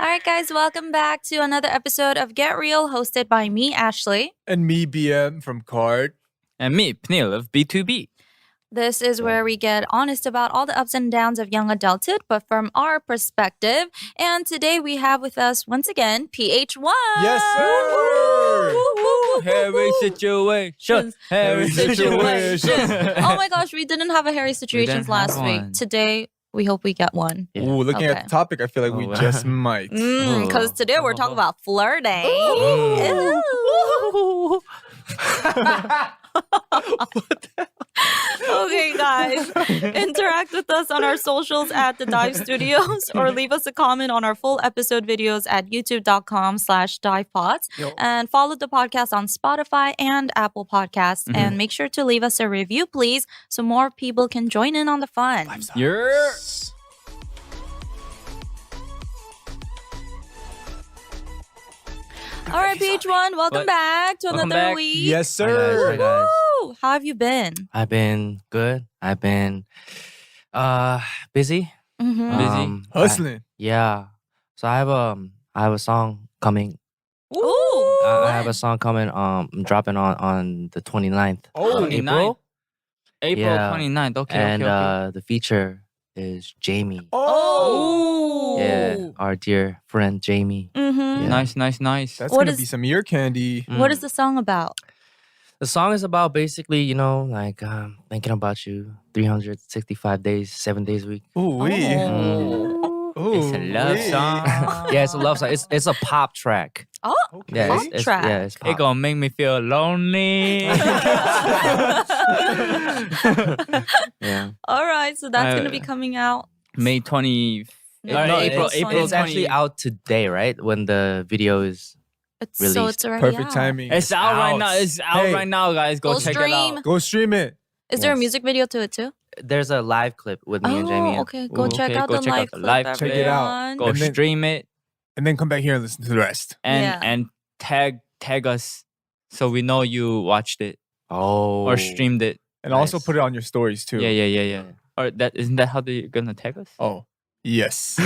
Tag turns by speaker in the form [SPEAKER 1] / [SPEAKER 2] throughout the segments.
[SPEAKER 1] All right, guys, welcome back to another episode of Get Real, hosted by me, Ashley.
[SPEAKER 2] And me, BM from Card.
[SPEAKER 3] And me, Pnil of B2B.
[SPEAKER 1] This is where we get honest about all the ups and downs of young adulthood, but from our perspective. And today we have with us, once again, pH-1.
[SPEAKER 2] Yes, sir.
[SPEAKER 3] Hairy situations. Hairy situations.
[SPEAKER 1] Oh my gosh, we didn't have a hairy situations last week.
[SPEAKER 3] one.
[SPEAKER 1] Today, we hope we get one.
[SPEAKER 3] Yeah.
[SPEAKER 2] Ooh, looking
[SPEAKER 1] Okay.
[SPEAKER 2] at the topic, I feel like we
[SPEAKER 3] wow.
[SPEAKER 2] just might.
[SPEAKER 1] Because today we're talking about flirting. Ew. Okay, guys, interact with us on our socials at The Dive Studios or leave us a comment on our full episode videos at youtube.com/divepods.
[SPEAKER 2] Yo.
[SPEAKER 1] And follow the podcast on Spotify and Apple Podcasts. And make sure to leave us a review, please, so more people can join in on the fun.
[SPEAKER 3] Yeah.
[SPEAKER 1] All right, pH-1, welcome
[SPEAKER 3] What?
[SPEAKER 1] back to
[SPEAKER 3] Welcome
[SPEAKER 1] another
[SPEAKER 3] back.
[SPEAKER 1] week.
[SPEAKER 2] Yes,
[SPEAKER 4] Hi,
[SPEAKER 2] sir.
[SPEAKER 4] guys.
[SPEAKER 1] Woo! How have you been?
[SPEAKER 4] I've been good. I've been busy.
[SPEAKER 1] Mm-hmm.
[SPEAKER 3] Busy?
[SPEAKER 2] Hustling.
[SPEAKER 4] Yeah. So I have a song coming.
[SPEAKER 1] Ooh!
[SPEAKER 4] I have a song coming dropping on the 29th.
[SPEAKER 2] Oh,
[SPEAKER 4] of
[SPEAKER 3] April? April
[SPEAKER 4] Yeah.
[SPEAKER 3] 29th. Okay,
[SPEAKER 4] and
[SPEAKER 3] okay.
[SPEAKER 4] the feature is Jamie.
[SPEAKER 1] Oh!
[SPEAKER 4] Yeah, our dear friend Jamie.
[SPEAKER 1] Mm-hmm.
[SPEAKER 4] Yeah.
[SPEAKER 3] Nice.
[SPEAKER 2] That's
[SPEAKER 1] What
[SPEAKER 2] going to
[SPEAKER 1] is-
[SPEAKER 2] be some ear candy.
[SPEAKER 1] What is the song about?
[SPEAKER 4] The song is about basically, like thinking about you 365 days, 7 days a week.
[SPEAKER 2] Ooh, wee.
[SPEAKER 1] Oh.
[SPEAKER 2] Ooh,
[SPEAKER 3] It's a love
[SPEAKER 2] wee.
[SPEAKER 3] song.
[SPEAKER 4] Yeah, it's a love song. It's a pop track.
[SPEAKER 1] Oh,
[SPEAKER 2] Okay.
[SPEAKER 4] Yeah,
[SPEAKER 1] Pop track.
[SPEAKER 4] Yeah, it's pop.
[SPEAKER 3] It gonna make me feel lonely.
[SPEAKER 4] Yeah.
[SPEAKER 1] all right. So that's going to be
[SPEAKER 3] Uh,
[SPEAKER 1] coming out.
[SPEAKER 3] May 20.
[SPEAKER 1] No,
[SPEAKER 3] April.
[SPEAKER 4] it's,
[SPEAKER 3] April.
[SPEAKER 4] it's actually
[SPEAKER 3] 20.
[SPEAKER 4] out today, right? When the video is.
[SPEAKER 1] So
[SPEAKER 4] released.
[SPEAKER 1] it's already
[SPEAKER 2] Perfect
[SPEAKER 1] out.
[SPEAKER 2] timing.
[SPEAKER 3] It's out right now.
[SPEAKER 2] out.
[SPEAKER 3] It's out
[SPEAKER 2] Hey.
[SPEAKER 3] right now, guys. Go
[SPEAKER 1] Go
[SPEAKER 3] check
[SPEAKER 1] stream.
[SPEAKER 3] it out.
[SPEAKER 2] Go stream it.
[SPEAKER 1] Is there a
[SPEAKER 4] Yes.
[SPEAKER 1] music video to it too?
[SPEAKER 4] There's a live clip with me and Jamie.
[SPEAKER 1] Oh, okay. Go
[SPEAKER 3] Ooh,
[SPEAKER 1] check
[SPEAKER 3] okay,
[SPEAKER 1] out
[SPEAKER 3] go
[SPEAKER 1] the
[SPEAKER 3] check out
[SPEAKER 1] live
[SPEAKER 3] the
[SPEAKER 1] clip.
[SPEAKER 3] live
[SPEAKER 2] Check it out.
[SPEAKER 1] everyone.
[SPEAKER 3] Go
[SPEAKER 2] And then-
[SPEAKER 3] stream it
[SPEAKER 2] And then come back here and listen to the rest.
[SPEAKER 3] and
[SPEAKER 1] Yeah.
[SPEAKER 3] and tag us so we know you watched it
[SPEAKER 4] Oh.
[SPEAKER 3] or streamed it.
[SPEAKER 2] And also
[SPEAKER 4] Nice.
[SPEAKER 2] put it on your stories, too.
[SPEAKER 3] Yeah. Or that isn't that how they're gonna tag us?
[SPEAKER 2] Oh, yes.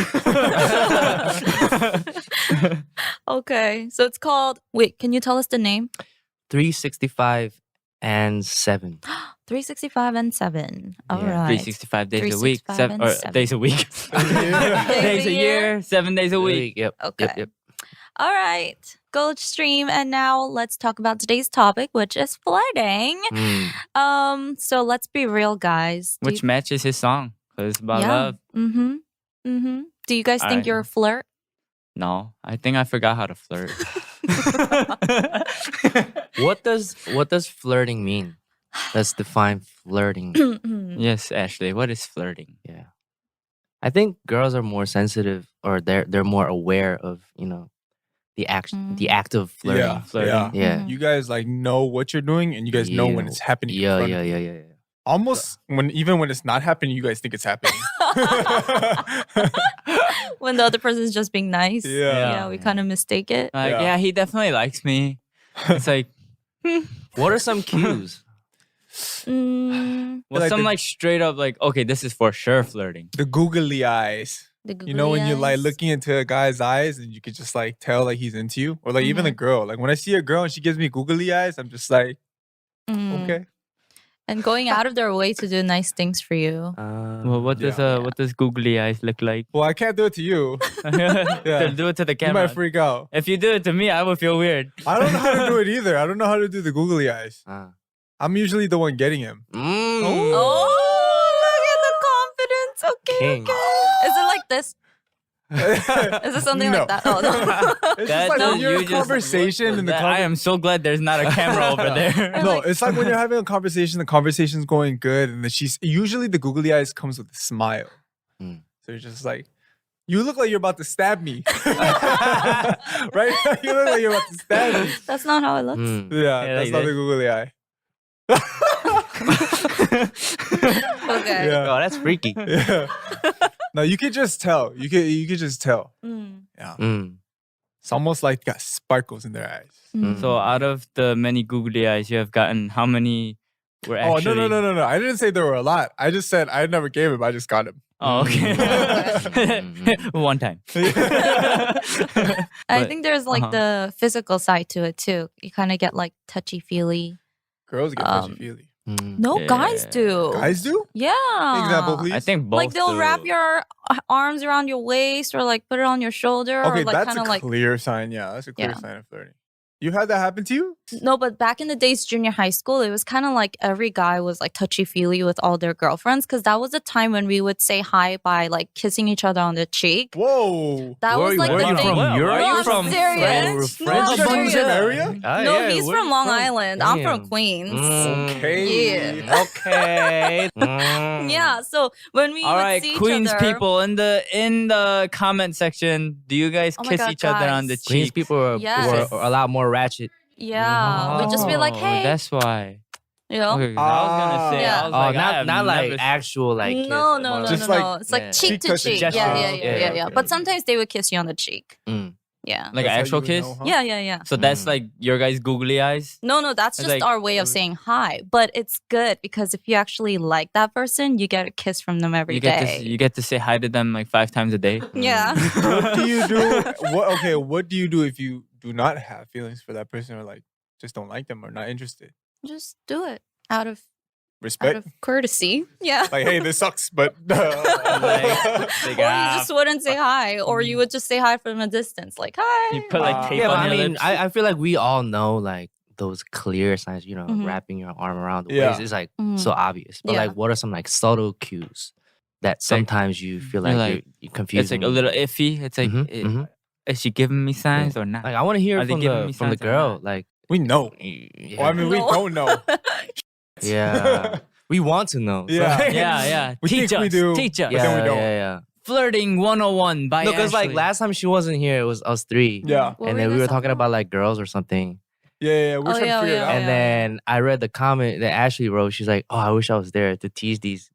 [SPEAKER 1] Okay. So it's called. Wait, can you tell us the name?
[SPEAKER 4] 365 and 7.
[SPEAKER 1] 365 and 7. All
[SPEAKER 4] Yeah.
[SPEAKER 1] right.
[SPEAKER 3] 365 days a week,
[SPEAKER 1] 365 and
[SPEAKER 3] or
[SPEAKER 1] 7.
[SPEAKER 3] days a week,
[SPEAKER 2] Yeah.
[SPEAKER 3] days
[SPEAKER 1] a
[SPEAKER 3] a year, 7 days a week.
[SPEAKER 4] Yep.
[SPEAKER 1] Okay.
[SPEAKER 4] Yep.
[SPEAKER 1] All right. Go stream. And now let's talk about today's topic, which is flirting.
[SPEAKER 4] Mm.
[SPEAKER 1] So let's be real, guys.
[SPEAKER 3] Which matches his song? 'Cause it's about love.
[SPEAKER 1] Mm-hmm. Mm-hmm. Do you guys think
[SPEAKER 3] Alright.
[SPEAKER 1] you're a flirt?
[SPEAKER 3] No, I think I forgot how to flirt.
[SPEAKER 4] What does flirting mean? Let's define flirting.
[SPEAKER 3] Yes, Ashley. What is flirting?
[SPEAKER 4] Yeah. I think girls are more sensitive, or they're more aware of, the act of flirting.
[SPEAKER 2] Yeah.
[SPEAKER 3] Flirting.
[SPEAKER 4] Yeah.
[SPEAKER 2] You guys like know what you're doing and you guys know when it's happening. in
[SPEAKER 4] Yeah,
[SPEAKER 2] front
[SPEAKER 4] yeah,
[SPEAKER 2] of you.
[SPEAKER 4] yeah.
[SPEAKER 2] Almost even when it's not happening, you guys think it's happening.
[SPEAKER 1] When the other person's just being nice.
[SPEAKER 2] Yeah.
[SPEAKER 1] Yeah, we kind of mistake it.
[SPEAKER 3] Like,
[SPEAKER 2] Yeah.
[SPEAKER 3] yeah, he definitely likes me. It's like,
[SPEAKER 4] What are some cues?
[SPEAKER 1] Mm,
[SPEAKER 3] well,
[SPEAKER 2] Like
[SPEAKER 3] some
[SPEAKER 2] the-
[SPEAKER 3] like straight up like, okay, this is for sure flirting.
[SPEAKER 2] The googly eyes.
[SPEAKER 1] the
[SPEAKER 2] You know, when you're like
[SPEAKER 1] googly eyes.
[SPEAKER 2] looking into a guy's eyes and you could just like tell like he's into you, or like even a
[SPEAKER 1] Mm-hmm.
[SPEAKER 2] girl. Like when I see a girl and she gives me googly eyes, I'm just like,
[SPEAKER 1] Mm.
[SPEAKER 2] okay.
[SPEAKER 1] And going out of their way to do nice things for you.
[SPEAKER 3] Well, what
[SPEAKER 2] Yeah.
[SPEAKER 3] does googly eyes look like?
[SPEAKER 2] Well, I can't do it to you.
[SPEAKER 3] Do it to the
[SPEAKER 2] You
[SPEAKER 3] camera.
[SPEAKER 2] might freak out.
[SPEAKER 3] If you do it to me, I would feel weird.
[SPEAKER 2] I don't know how to do it either. I don't know how to do the googly eyes. I'm usually the one getting him.
[SPEAKER 1] Oh, look at the confidence. Okay,
[SPEAKER 4] King.
[SPEAKER 1] okay. Is it like this? Is it something
[SPEAKER 2] No.
[SPEAKER 1] like that? Oh, no.
[SPEAKER 2] It's
[SPEAKER 3] That
[SPEAKER 2] just like when
[SPEAKER 3] does-
[SPEAKER 2] you're in
[SPEAKER 3] you
[SPEAKER 2] a
[SPEAKER 3] just-
[SPEAKER 2] conversation and the
[SPEAKER 3] I am so glad there's not a camera over there.
[SPEAKER 2] No, it's like when you're having a conversation, the conversation's going good, and then she's usually the googly eyes comes with a smile.
[SPEAKER 4] Mm.
[SPEAKER 2] So you're just like, you look like you're about to stab me. Right? You look like you're about to stab me.
[SPEAKER 1] That's not how it looks.
[SPEAKER 4] Mm.
[SPEAKER 2] Yeah,
[SPEAKER 3] Yeah,
[SPEAKER 2] that's
[SPEAKER 3] like
[SPEAKER 2] not
[SPEAKER 3] that.
[SPEAKER 2] the googly eye.
[SPEAKER 1] Okay.
[SPEAKER 2] Yeah.
[SPEAKER 4] Oh, that's freaky.
[SPEAKER 2] Yeah. No, you can just tell. You can just tell.
[SPEAKER 1] Mm.
[SPEAKER 2] Yeah.
[SPEAKER 4] Mm.
[SPEAKER 2] It's almost like got sparkles in their eyes.
[SPEAKER 1] Mm.
[SPEAKER 3] So out of the many googly eyes you have gotten, how many were
[SPEAKER 2] Oh,
[SPEAKER 3] actually.
[SPEAKER 2] no. I didn't say there were a lot. I just said I never gave him. I just got him.
[SPEAKER 3] Oh, okay. One time.
[SPEAKER 1] I
[SPEAKER 3] But,
[SPEAKER 1] think there's like the physical side to it too. You kind of get like touchy feely.
[SPEAKER 2] Girls get touchy-feely.
[SPEAKER 1] No, guys
[SPEAKER 3] Yeah.
[SPEAKER 1] do.
[SPEAKER 2] Guys do?
[SPEAKER 1] Yeah.
[SPEAKER 2] Example, please.
[SPEAKER 3] I think both.
[SPEAKER 1] Like they'll
[SPEAKER 3] do.
[SPEAKER 1] wrap your arms around your waist or like put it on your shoulder
[SPEAKER 2] Okay,
[SPEAKER 1] or like
[SPEAKER 2] that's
[SPEAKER 1] kind
[SPEAKER 2] a
[SPEAKER 1] of like
[SPEAKER 2] clear sign. Yeah, that's a clear
[SPEAKER 1] Yeah.
[SPEAKER 2] sign of flirting. You had that happen to you?
[SPEAKER 1] no, but back in the days, junior high school, it was kind of like every guy was like touchy feely with all their girlfriends because that was a time when we would say hi by like kissing each other on the cheek.
[SPEAKER 2] Whoa.
[SPEAKER 1] That was like
[SPEAKER 4] where
[SPEAKER 1] the
[SPEAKER 4] you
[SPEAKER 1] thing.
[SPEAKER 4] from?
[SPEAKER 3] Where
[SPEAKER 4] Europe?
[SPEAKER 3] are you
[SPEAKER 1] No, I'm
[SPEAKER 3] from?
[SPEAKER 1] serious. No,
[SPEAKER 4] French?
[SPEAKER 1] I'm
[SPEAKER 2] You're from the same
[SPEAKER 1] serious.
[SPEAKER 2] area?
[SPEAKER 1] No, he's from Long Island. I'm from
[SPEAKER 4] Damn.
[SPEAKER 1] Queens.
[SPEAKER 2] Okay.
[SPEAKER 1] Yeah.
[SPEAKER 4] Okay.
[SPEAKER 1] Yeah, so when we
[SPEAKER 3] All
[SPEAKER 1] would
[SPEAKER 3] right,
[SPEAKER 1] see
[SPEAKER 3] Queens
[SPEAKER 1] each other,
[SPEAKER 3] people in the comment section, do you guys
[SPEAKER 1] Oh my
[SPEAKER 3] kiss
[SPEAKER 1] God,
[SPEAKER 3] each other on the
[SPEAKER 1] guys.
[SPEAKER 4] Queens
[SPEAKER 3] cheek?
[SPEAKER 4] people were
[SPEAKER 1] Yes.
[SPEAKER 4] a lot more ratchet.
[SPEAKER 1] yeah, we'd just be like,
[SPEAKER 3] Oh,
[SPEAKER 1] hey,
[SPEAKER 3] that's why.
[SPEAKER 1] you know.
[SPEAKER 3] Okay, 'cause I was gonna say,
[SPEAKER 1] Yeah.
[SPEAKER 3] I was
[SPEAKER 4] Oh,
[SPEAKER 3] like, I have
[SPEAKER 4] not like
[SPEAKER 3] never-
[SPEAKER 4] actual like. kiss,
[SPEAKER 1] No,
[SPEAKER 4] more
[SPEAKER 1] no,
[SPEAKER 2] Just
[SPEAKER 1] no,
[SPEAKER 2] like-
[SPEAKER 1] no. It's like
[SPEAKER 4] yeah.
[SPEAKER 1] cheek to
[SPEAKER 2] touching.
[SPEAKER 1] cheek.
[SPEAKER 2] Gesture.
[SPEAKER 1] Yeah,
[SPEAKER 2] Oh,
[SPEAKER 1] yeah.
[SPEAKER 2] okay.
[SPEAKER 1] But sometimes they would kiss you on the cheek.
[SPEAKER 4] Mm.
[SPEAKER 1] Yeah.
[SPEAKER 3] like an
[SPEAKER 2] That's how
[SPEAKER 3] actual
[SPEAKER 2] you would
[SPEAKER 3] kiss.
[SPEAKER 2] know, huh?
[SPEAKER 1] Yeah.
[SPEAKER 3] So that's
[SPEAKER 4] Mm.
[SPEAKER 3] like your guys' googly eyes.
[SPEAKER 1] No, that's
[SPEAKER 3] It's
[SPEAKER 1] just
[SPEAKER 3] like-
[SPEAKER 1] our way of saying hi. But it's good because if you actually like that person, you get a kiss from them every
[SPEAKER 3] You
[SPEAKER 1] day.
[SPEAKER 3] get to say hi to them like 5 times a day.
[SPEAKER 1] Yeah.
[SPEAKER 2] What do you do? What do you do if you do not have feelings for that person or like just don't like them or not interested?
[SPEAKER 1] Just do it out of
[SPEAKER 2] Respect?
[SPEAKER 1] courtesy. Yeah.
[SPEAKER 2] Like, hey, this sucks, but
[SPEAKER 3] Like,
[SPEAKER 1] Or you just wouldn't say hi, or you would just say hi from a distance, like hi.
[SPEAKER 3] You put like tape
[SPEAKER 4] Yeah, but
[SPEAKER 3] on
[SPEAKER 4] I
[SPEAKER 3] your
[SPEAKER 4] mean,
[SPEAKER 3] lips.
[SPEAKER 4] I feel like we all know like those clear signs. You know,
[SPEAKER 1] Mhm.
[SPEAKER 4] wrapping your arm around the
[SPEAKER 2] Yeah.
[SPEAKER 4] waist is like
[SPEAKER 1] Mhm.
[SPEAKER 4] so obvious. But
[SPEAKER 1] Yeah.
[SPEAKER 4] like, what are some like subtle cues that sometimes you feel
[SPEAKER 3] you're
[SPEAKER 4] like
[SPEAKER 3] like-
[SPEAKER 4] you're confused?
[SPEAKER 3] it's like a little iffy. It's like, is she giving me signs or not?
[SPEAKER 4] Like I want to hear
[SPEAKER 3] Are they
[SPEAKER 4] from
[SPEAKER 3] giving me
[SPEAKER 4] the
[SPEAKER 3] signs or
[SPEAKER 4] girl.
[SPEAKER 3] not?
[SPEAKER 4] Like,
[SPEAKER 2] we know.
[SPEAKER 4] yeah,
[SPEAKER 2] Well, I mean, we
[SPEAKER 1] No.
[SPEAKER 2] don't know.
[SPEAKER 4] yeah, we want to know. So-
[SPEAKER 2] Yeah.
[SPEAKER 3] yeah.
[SPEAKER 2] We
[SPEAKER 3] Teach
[SPEAKER 2] think we
[SPEAKER 3] us.
[SPEAKER 2] do,
[SPEAKER 3] Teach us.
[SPEAKER 2] but then we
[SPEAKER 4] yeah,
[SPEAKER 2] don't.
[SPEAKER 4] yeah.
[SPEAKER 3] Flirting 101 by
[SPEAKER 4] No, because like
[SPEAKER 3] Ashley.
[SPEAKER 4] last time she wasn't here, it was us three.
[SPEAKER 2] Yeah.
[SPEAKER 1] What
[SPEAKER 4] And
[SPEAKER 1] were
[SPEAKER 4] then
[SPEAKER 1] you
[SPEAKER 4] we were
[SPEAKER 1] guys
[SPEAKER 4] talking about like girls or something.
[SPEAKER 2] Yeah. We're
[SPEAKER 1] Oh,
[SPEAKER 2] trying
[SPEAKER 1] yeah,
[SPEAKER 2] to figure
[SPEAKER 1] yeah,
[SPEAKER 2] it out.
[SPEAKER 4] And then I read the comment that Ashley wrote. She's like, "Oh, I wish I was there to tease these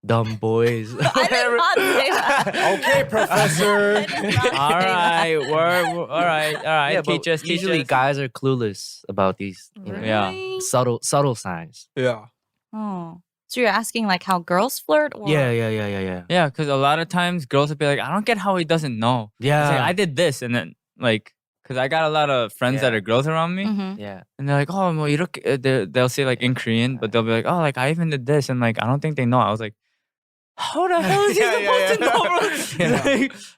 [SPEAKER 4] dumb boys."
[SPEAKER 1] I did not say that.
[SPEAKER 2] Okay, professor.
[SPEAKER 1] I did not say
[SPEAKER 3] all right,
[SPEAKER 1] that.
[SPEAKER 3] we're all right.
[SPEAKER 4] Yeah,
[SPEAKER 3] Teach
[SPEAKER 4] but
[SPEAKER 3] us. Teach
[SPEAKER 4] usually
[SPEAKER 3] us.
[SPEAKER 4] guys are clueless about these,
[SPEAKER 3] Yeah.
[SPEAKER 1] Really?
[SPEAKER 4] subtle signs.
[SPEAKER 2] Yeah.
[SPEAKER 1] Oh. So you're asking like how girls flirt or
[SPEAKER 4] Yeah.
[SPEAKER 3] Yeah, because a lot of times girls will be like, I don't get how he doesn't know. It's like,
[SPEAKER 4] Yeah.
[SPEAKER 3] I did this, and then like, because I got a lot of friends that
[SPEAKER 4] Yeah.
[SPEAKER 3] are girls around me,
[SPEAKER 1] Mhm.
[SPEAKER 4] Yeah.
[SPEAKER 3] and they're like, oh, well, you look. They'll say like in Korean, but they'll be like, oh, like I even did this, and like I don't think they know. I was like, how the hell is he
[SPEAKER 2] Yeah,
[SPEAKER 3] supposed to know,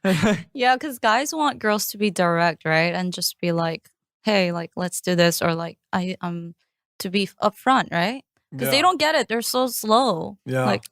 [SPEAKER 3] bro? Like-
[SPEAKER 1] Yeah, because guys want girls to be direct, right? And just be like, hey, like let's do this, or like to be upfront, right? Because they don't get it. They're so slow.
[SPEAKER 2] Yeah.
[SPEAKER 1] Like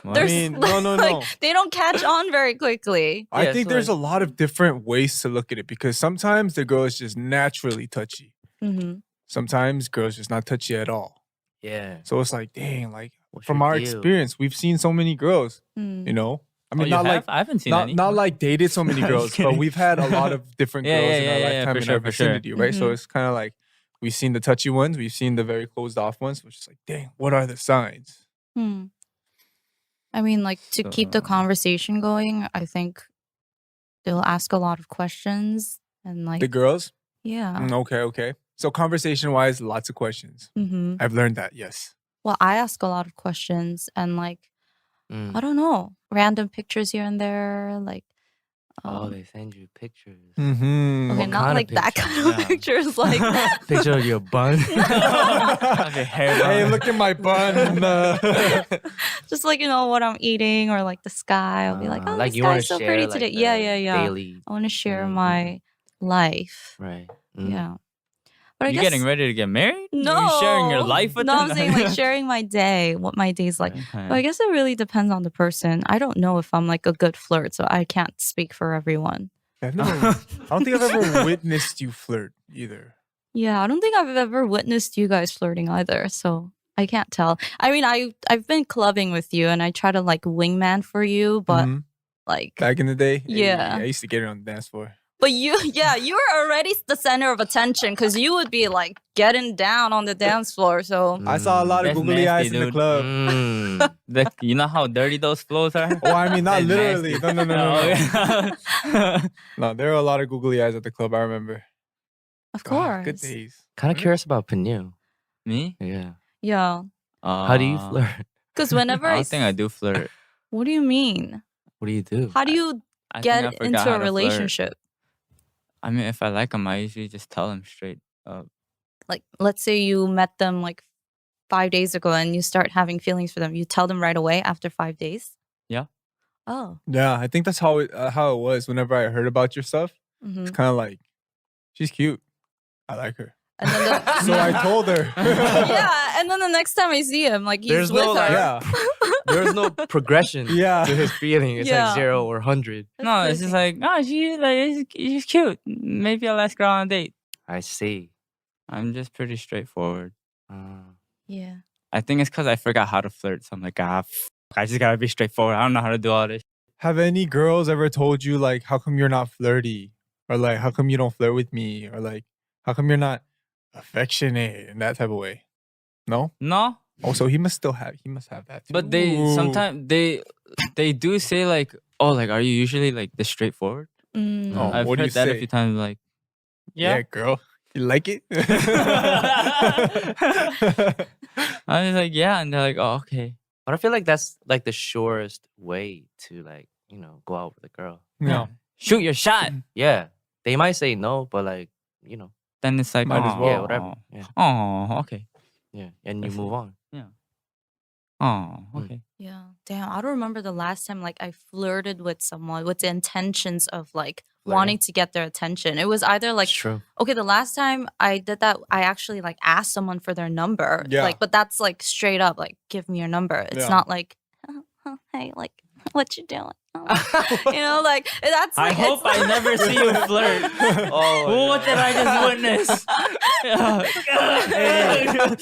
[SPEAKER 3] Well,
[SPEAKER 1] they're
[SPEAKER 2] I mean,
[SPEAKER 1] like,
[SPEAKER 2] no.
[SPEAKER 1] like, they don't catch on very quickly.
[SPEAKER 2] I
[SPEAKER 3] Yeah,
[SPEAKER 2] think
[SPEAKER 3] so,
[SPEAKER 2] there's
[SPEAKER 3] like-
[SPEAKER 2] a lot of different ways to look at it because sometimes the girl is just naturally touchy.
[SPEAKER 1] Mm-hmm.
[SPEAKER 2] Sometimes girls just not touchy at all.
[SPEAKER 4] Yeah.
[SPEAKER 2] So it's like, dang, like
[SPEAKER 4] What's
[SPEAKER 2] from
[SPEAKER 4] your
[SPEAKER 2] our
[SPEAKER 4] deal?
[SPEAKER 2] experience, we've seen so many girls,
[SPEAKER 1] Mm.
[SPEAKER 2] you know? I
[SPEAKER 3] Oh,
[SPEAKER 2] mean,
[SPEAKER 3] you
[SPEAKER 2] not
[SPEAKER 3] have?
[SPEAKER 2] like
[SPEAKER 3] I haven't seen
[SPEAKER 2] not,
[SPEAKER 3] any.
[SPEAKER 2] not like dated so many
[SPEAKER 3] I'm
[SPEAKER 2] girls,
[SPEAKER 3] just
[SPEAKER 2] but
[SPEAKER 3] kidding.
[SPEAKER 2] we've had a lot of different
[SPEAKER 3] Yeah,
[SPEAKER 2] girls
[SPEAKER 3] yeah,
[SPEAKER 2] in
[SPEAKER 3] yeah,
[SPEAKER 2] our
[SPEAKER 3] yeah,
[SPEAKER 2] lifetime
[SPEAKER 3] for
[SPEAKER 2] in
[SPEAKER 3] sure,
[SPEAKER 2] our
[SPEAKER 3] for sure.
[SPEAKER 2] vicinity, right? So
[SPEAKER 1] Mhm.
[SPEAKER 2] it's kind of like we've seen the touchy ones, we've seen the very closed off ones, which is like, dang, what are the signs?
[SPEAKER 1] Hmm. I mean, like to keep the
[SPEAKER 3] So-
[SPEAKER 1] conversation going, I think they'll ask a lot of questions and like
[SPEAKER 2] The girls?
[SPEAKER 1] yeah.
[SPEAKER 2] Okay. So conversation wise, lots of questions.
[SPEAKER 1] Mm-hmm.
[SPEAKER 2] I've learned that, yes.
[SPEAKER 1] Well, I ask a lot of questions and like
[SPEAKER 4] Mm.
[SPEAKER 1] I don't know, random pictures here and there, like
[SPEAKER 4] Oh, they send you pictures.
[SPEAKER 2] Mm-hmm.
[SPEAKER 1] okay,
[SPEAKER 4] What
[SPEAKER 1] not
[SPEAKER 4] kind of
[SPEAKER 1] like that
[SPEAKER 4] pictures?
[SPEAKER 1] kind of
[SPEAKER 3] Yeah.
[SPEAKER 1] pictures, like
[SPEAKER 4] Picture of your bun.
[SPEAKER 3] Okay, hair
[SPEAKER 2] Hey,
[SPEAKER 3] bun.
[SPEAKER 2] look at my bun.
[SPEAKER 1] just like what I'm eating or like the sky. I'll be like, oh,
[SPEAKER 4] like
[SPEAKER 1] the
[SPEAKER 4] you want
[SPEAKER 1] sky's
[SPEAKER 4] to
[SPEAKER 1] so
[SPEAKER 4] share
[SPEAKER 1] pretty
[SPEAKER 4] like,
[SPEAKER 1] today.
[SPEAKER 4] the
[SPEAKER 1] Yeah.
[SPEAKER 4] daily,
[SPEAKER 1] I want to share
[SPEAKER 4] Mhm.
[SPEAKER 1] my life.
[SPEAKER 4] right?
[SPEAKER 1] Yeah, but I
[SPEAKER 3] You
[SPEAKER 1] guess
[SPEAKER 3] getting ready to get married?
[SPEAKER 1] no,
[SPEAKER 3] You sharing your life with
[SPEAKER 1] no,
[SPEAKER 3] them?
[SPEAKER 1] I'm saying like sharing my day, what my day's like.
[SPEAKER 3] Okay.
[SPEAKER 1] But I guess it really depends on the person. I don't know if I'm like a good flirt, so I can't speak for everyone.
[SPEAKER 2] I don't think I've ever witnessed you flirt either.
[SPEAKER 1] Yeah, I don't think I've ever witnessed you guys flirting either, so I can't tell. I mean, I've been clubbing with you, and I try to like wingman for you, but
[SPEAKER 2] Mhm.
[SPEAKER 1] like,
[SPEAKER 2] Back in the day,
[SPEAKER 1] Yeah.
[SPEAKER 2] I used to get it on the dance floor.
[SPEAKER 1] but you were already the center of attention because you would be like getting down on the dance floor. So
[SPEAKER 2] I saw a lot of
[SPEAKER 3] That's
[SPEAKER 2] googly
[SPEAKER 3] nasty,
[SPEAKER 2] eyes in the
[SPEAKER 3] dude.
[SPEAKER 2] club.
[SPEAKER 4] Mm.
[SPEAKER 3] You know how dirty those flows are?
[SPEAKER 2] Oh, I mean, not
[SPEAKER 3] That's
[SPEAKER 2] literally.
[SPEAKER 3] nasty.
[SPEAKER 2] No.
[SPEAKER 3] Oh,
[SPEAKER 2] No, there were a lot of googly eyes at the club. I remember.
[SPEAKER 1] of
[SPEAKER 2] God,
[SPEAKER 1] course,
[SPEAKER 2] good days.
[SPEAKER 4] Kind of curious about Panu.
[SPEAKER 3] Me?
[SPEAKER 4] Yeah.
[SPEAKER 1] yeah.
[SPEAKER 4] How do you flirt?
[SPEAKER 1] Because whenever
[SPEAKER 3] I don't think I do flirt.
[SPEAKER 1] What do you mean?
[SPEAKER 4] What do you do?
[SPEAKER 1] How do you
[SPEAKER 3] I think I
[SPEAKER 1] get
[SPEAKER 3] forgot
[SPEAKER 1] into
[SPEAKER 3] how
[SPEAKER 1] a
[SPEAKER 3] to flirt.
[SPEAKER 1] relationship?
[SPEAKER 3] I mean, if I like them, I usually just tell them straight up.
[SPEAKER 1] Like, let's say you met them like 5 days ago and you start having feelings for them. You tell them right away after 5 days?
[SPEAKER 3] Yeah.
[SPEAKER 1] Oh.
[SPEAKER 2] Yeah, I think that's how it was. Whenever I heard about your stuff,
[SPEAKER 1] Mm-hmm.
[SPEAKER 2] it's kind of like, she's cute. I like her.
[SPEAKER 1] And then the,
[SPEAKER 2] So I told her.
[SPEAKER 1] yeah, and then the next time I see him, like he's
[SPEAKER 4] There's
[SPEAKER 1] with
[SPEAKER 4] no,
[SPEAKER 1] her.
[SPEAKER 4] like-
[SPEAKER 2] Yeah.
[SPEAKER 4] There's no progression
[SPEAKER 2] Yeah.
[SPEAKER 4] to his feeling. It's
[SPEAKER 1] Yeah.
[SPEAKER 4] like 0 or 100.
[SPEAKER 1] That's
[SPEAKER 3] No, it's just
[SPEAKER 1] crazy.
[SPEAKER 3] like, she's cute. Maybe I'll ask her on a date.
[SPEAKER 4] I see.
[SPEAKER 3] I'm just pretty straightforward.
[SPEAKER 1] Yeah.
[SPEAKER 3] I think it's because I forgot how to flirt. So I'm like, I just gotta be straightforward. I don't know how to do all this.
[SPEAKER 2] Have any girls ever told you, like, how come you're not flirty? Or, like, how come you don't flirt with me? Or, like, how come you're not affectionate in that type of way? No?
[SPEAKER 3] No,
[SPEAKER 2] Oh, so he must have that too.
[SPEAKER 3] but they
[SPEAKER 2] Ooh.
[SPEAKER 3] sometimes they do say like, oh, like, are you usually like this straightforward?
[SPEAKER 1] Mm.
[SPEAKER 2] Oh,
[SPEAKER 3] I've
[SPEAKER 2] what do
[SPEAKER 3] heard
[SPEAKER 2] you
[SPEAKER 3] that a
[SPEAKER 2] say?
[SPEAKER 3] few times. Like,
[SPEAKER 2] Yeah, girl. You like it?
[SPEAKER 3] I was like, yeah, and they're like, oh, okay.
[SPEAKER 4] But I feel like that's like the surest way to like, go out with a girl.
[SPEAKER 2] No.
[SPEAKER 3] Shoot your shot.
[SPEAKER 4] Yeah. They might say no, but like,
[SPEAKER 3] Then it's like,
[SPEAKER 2] Might as well.
[SPEAKER 4] yeah, whatever. Yeah.
[SPEAKER 3] Oh, okay.
[SPEAKER 4] Yeah. And you
[SPEAKER 3] That's
[SPEAKER 4] move on.
[SPEAKER 3] Oh,
[SPEAKER 4] Mm.
[SPEAKER 3] okay.
[SPEAKER 1] Yeah. Damn, I don't remember the last time like I flirted with someone with the intentions of like
[SPEAKER 4] Flirting?
[SPEAKER 1] wanting to get their attention. It was either like
[SPEAKER 4] It's true.
[SPEAKER 1] okay, the last time I did that, I actually like asked someone for their number.
[SPEAKER 2] Yeah.
[SPEAKER 1] Like, but that's like straight up, like, give me your number. It's
[SPEAKER 2] Yeah.
[SPEAKER 1] not like, hey, like, what you doing? Like that's.
[SPEAKER 3] I
[SPEAKER 1] Like,
[SPEAKER 3] hope
[SPEAKER 1] it's
[SPEAKER 3] I never see you flirt.
[SPEAKER 4] Oh,
[SPEAKER 3] What did I just witness?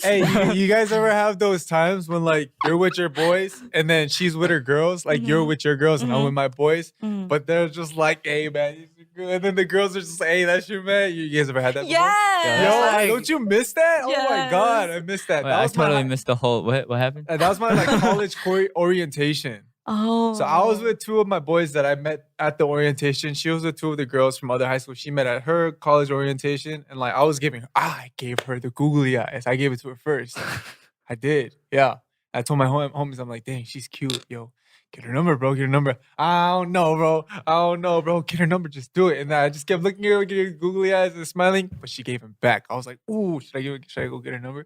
[SPEAKER 2] Hey, you guys ever have those times when like you're with your boys and then she's with her girls? Like you're with your girls and I'm with my boys,
[SPEAKER 1] Mm.
[SPEAKER 2] but they're just like, hey man, he's your girl. And then the girls are just like, hey, that's your man. You guys ever had that before?
[SPEAKER 1] Yes.
[SPEAKER 2] Yo,
[SPEAKER 4] Like-
[SPEAKER 2] don't you miss that? Oh my
[SPEAKER 1] Yes.
[SPEAKER 2] god, I missed that.
[SPEAKER 3] Wait,
[SPEAKER 2] That
[SPEAKER 3] I
[SPEAKER 2] was
[SPEAKER 3] totally
[SPEAKER 2] my,
[SPEAKER 3] missed the whole. What happened?
[SPEAKER 2] that was my like college orientation.
[SPEAKER 1] Oh.
[SPEAKER 2] So I was with two of my boys that I met at the orientation. She was with two of the girls from other high school. She met at her college orientation, and like I gave her the googly eyes. I gave it to her first. I did, yeah. I told my homies, I'm like, dang, she's cute, yo. Get her number, bro. Get her number. I don't know, bro. Get her number. Just do it. And I just kept looking at her, getting googly eyes and smiling, but she gave him back. I was like, ooh, should I go get her number?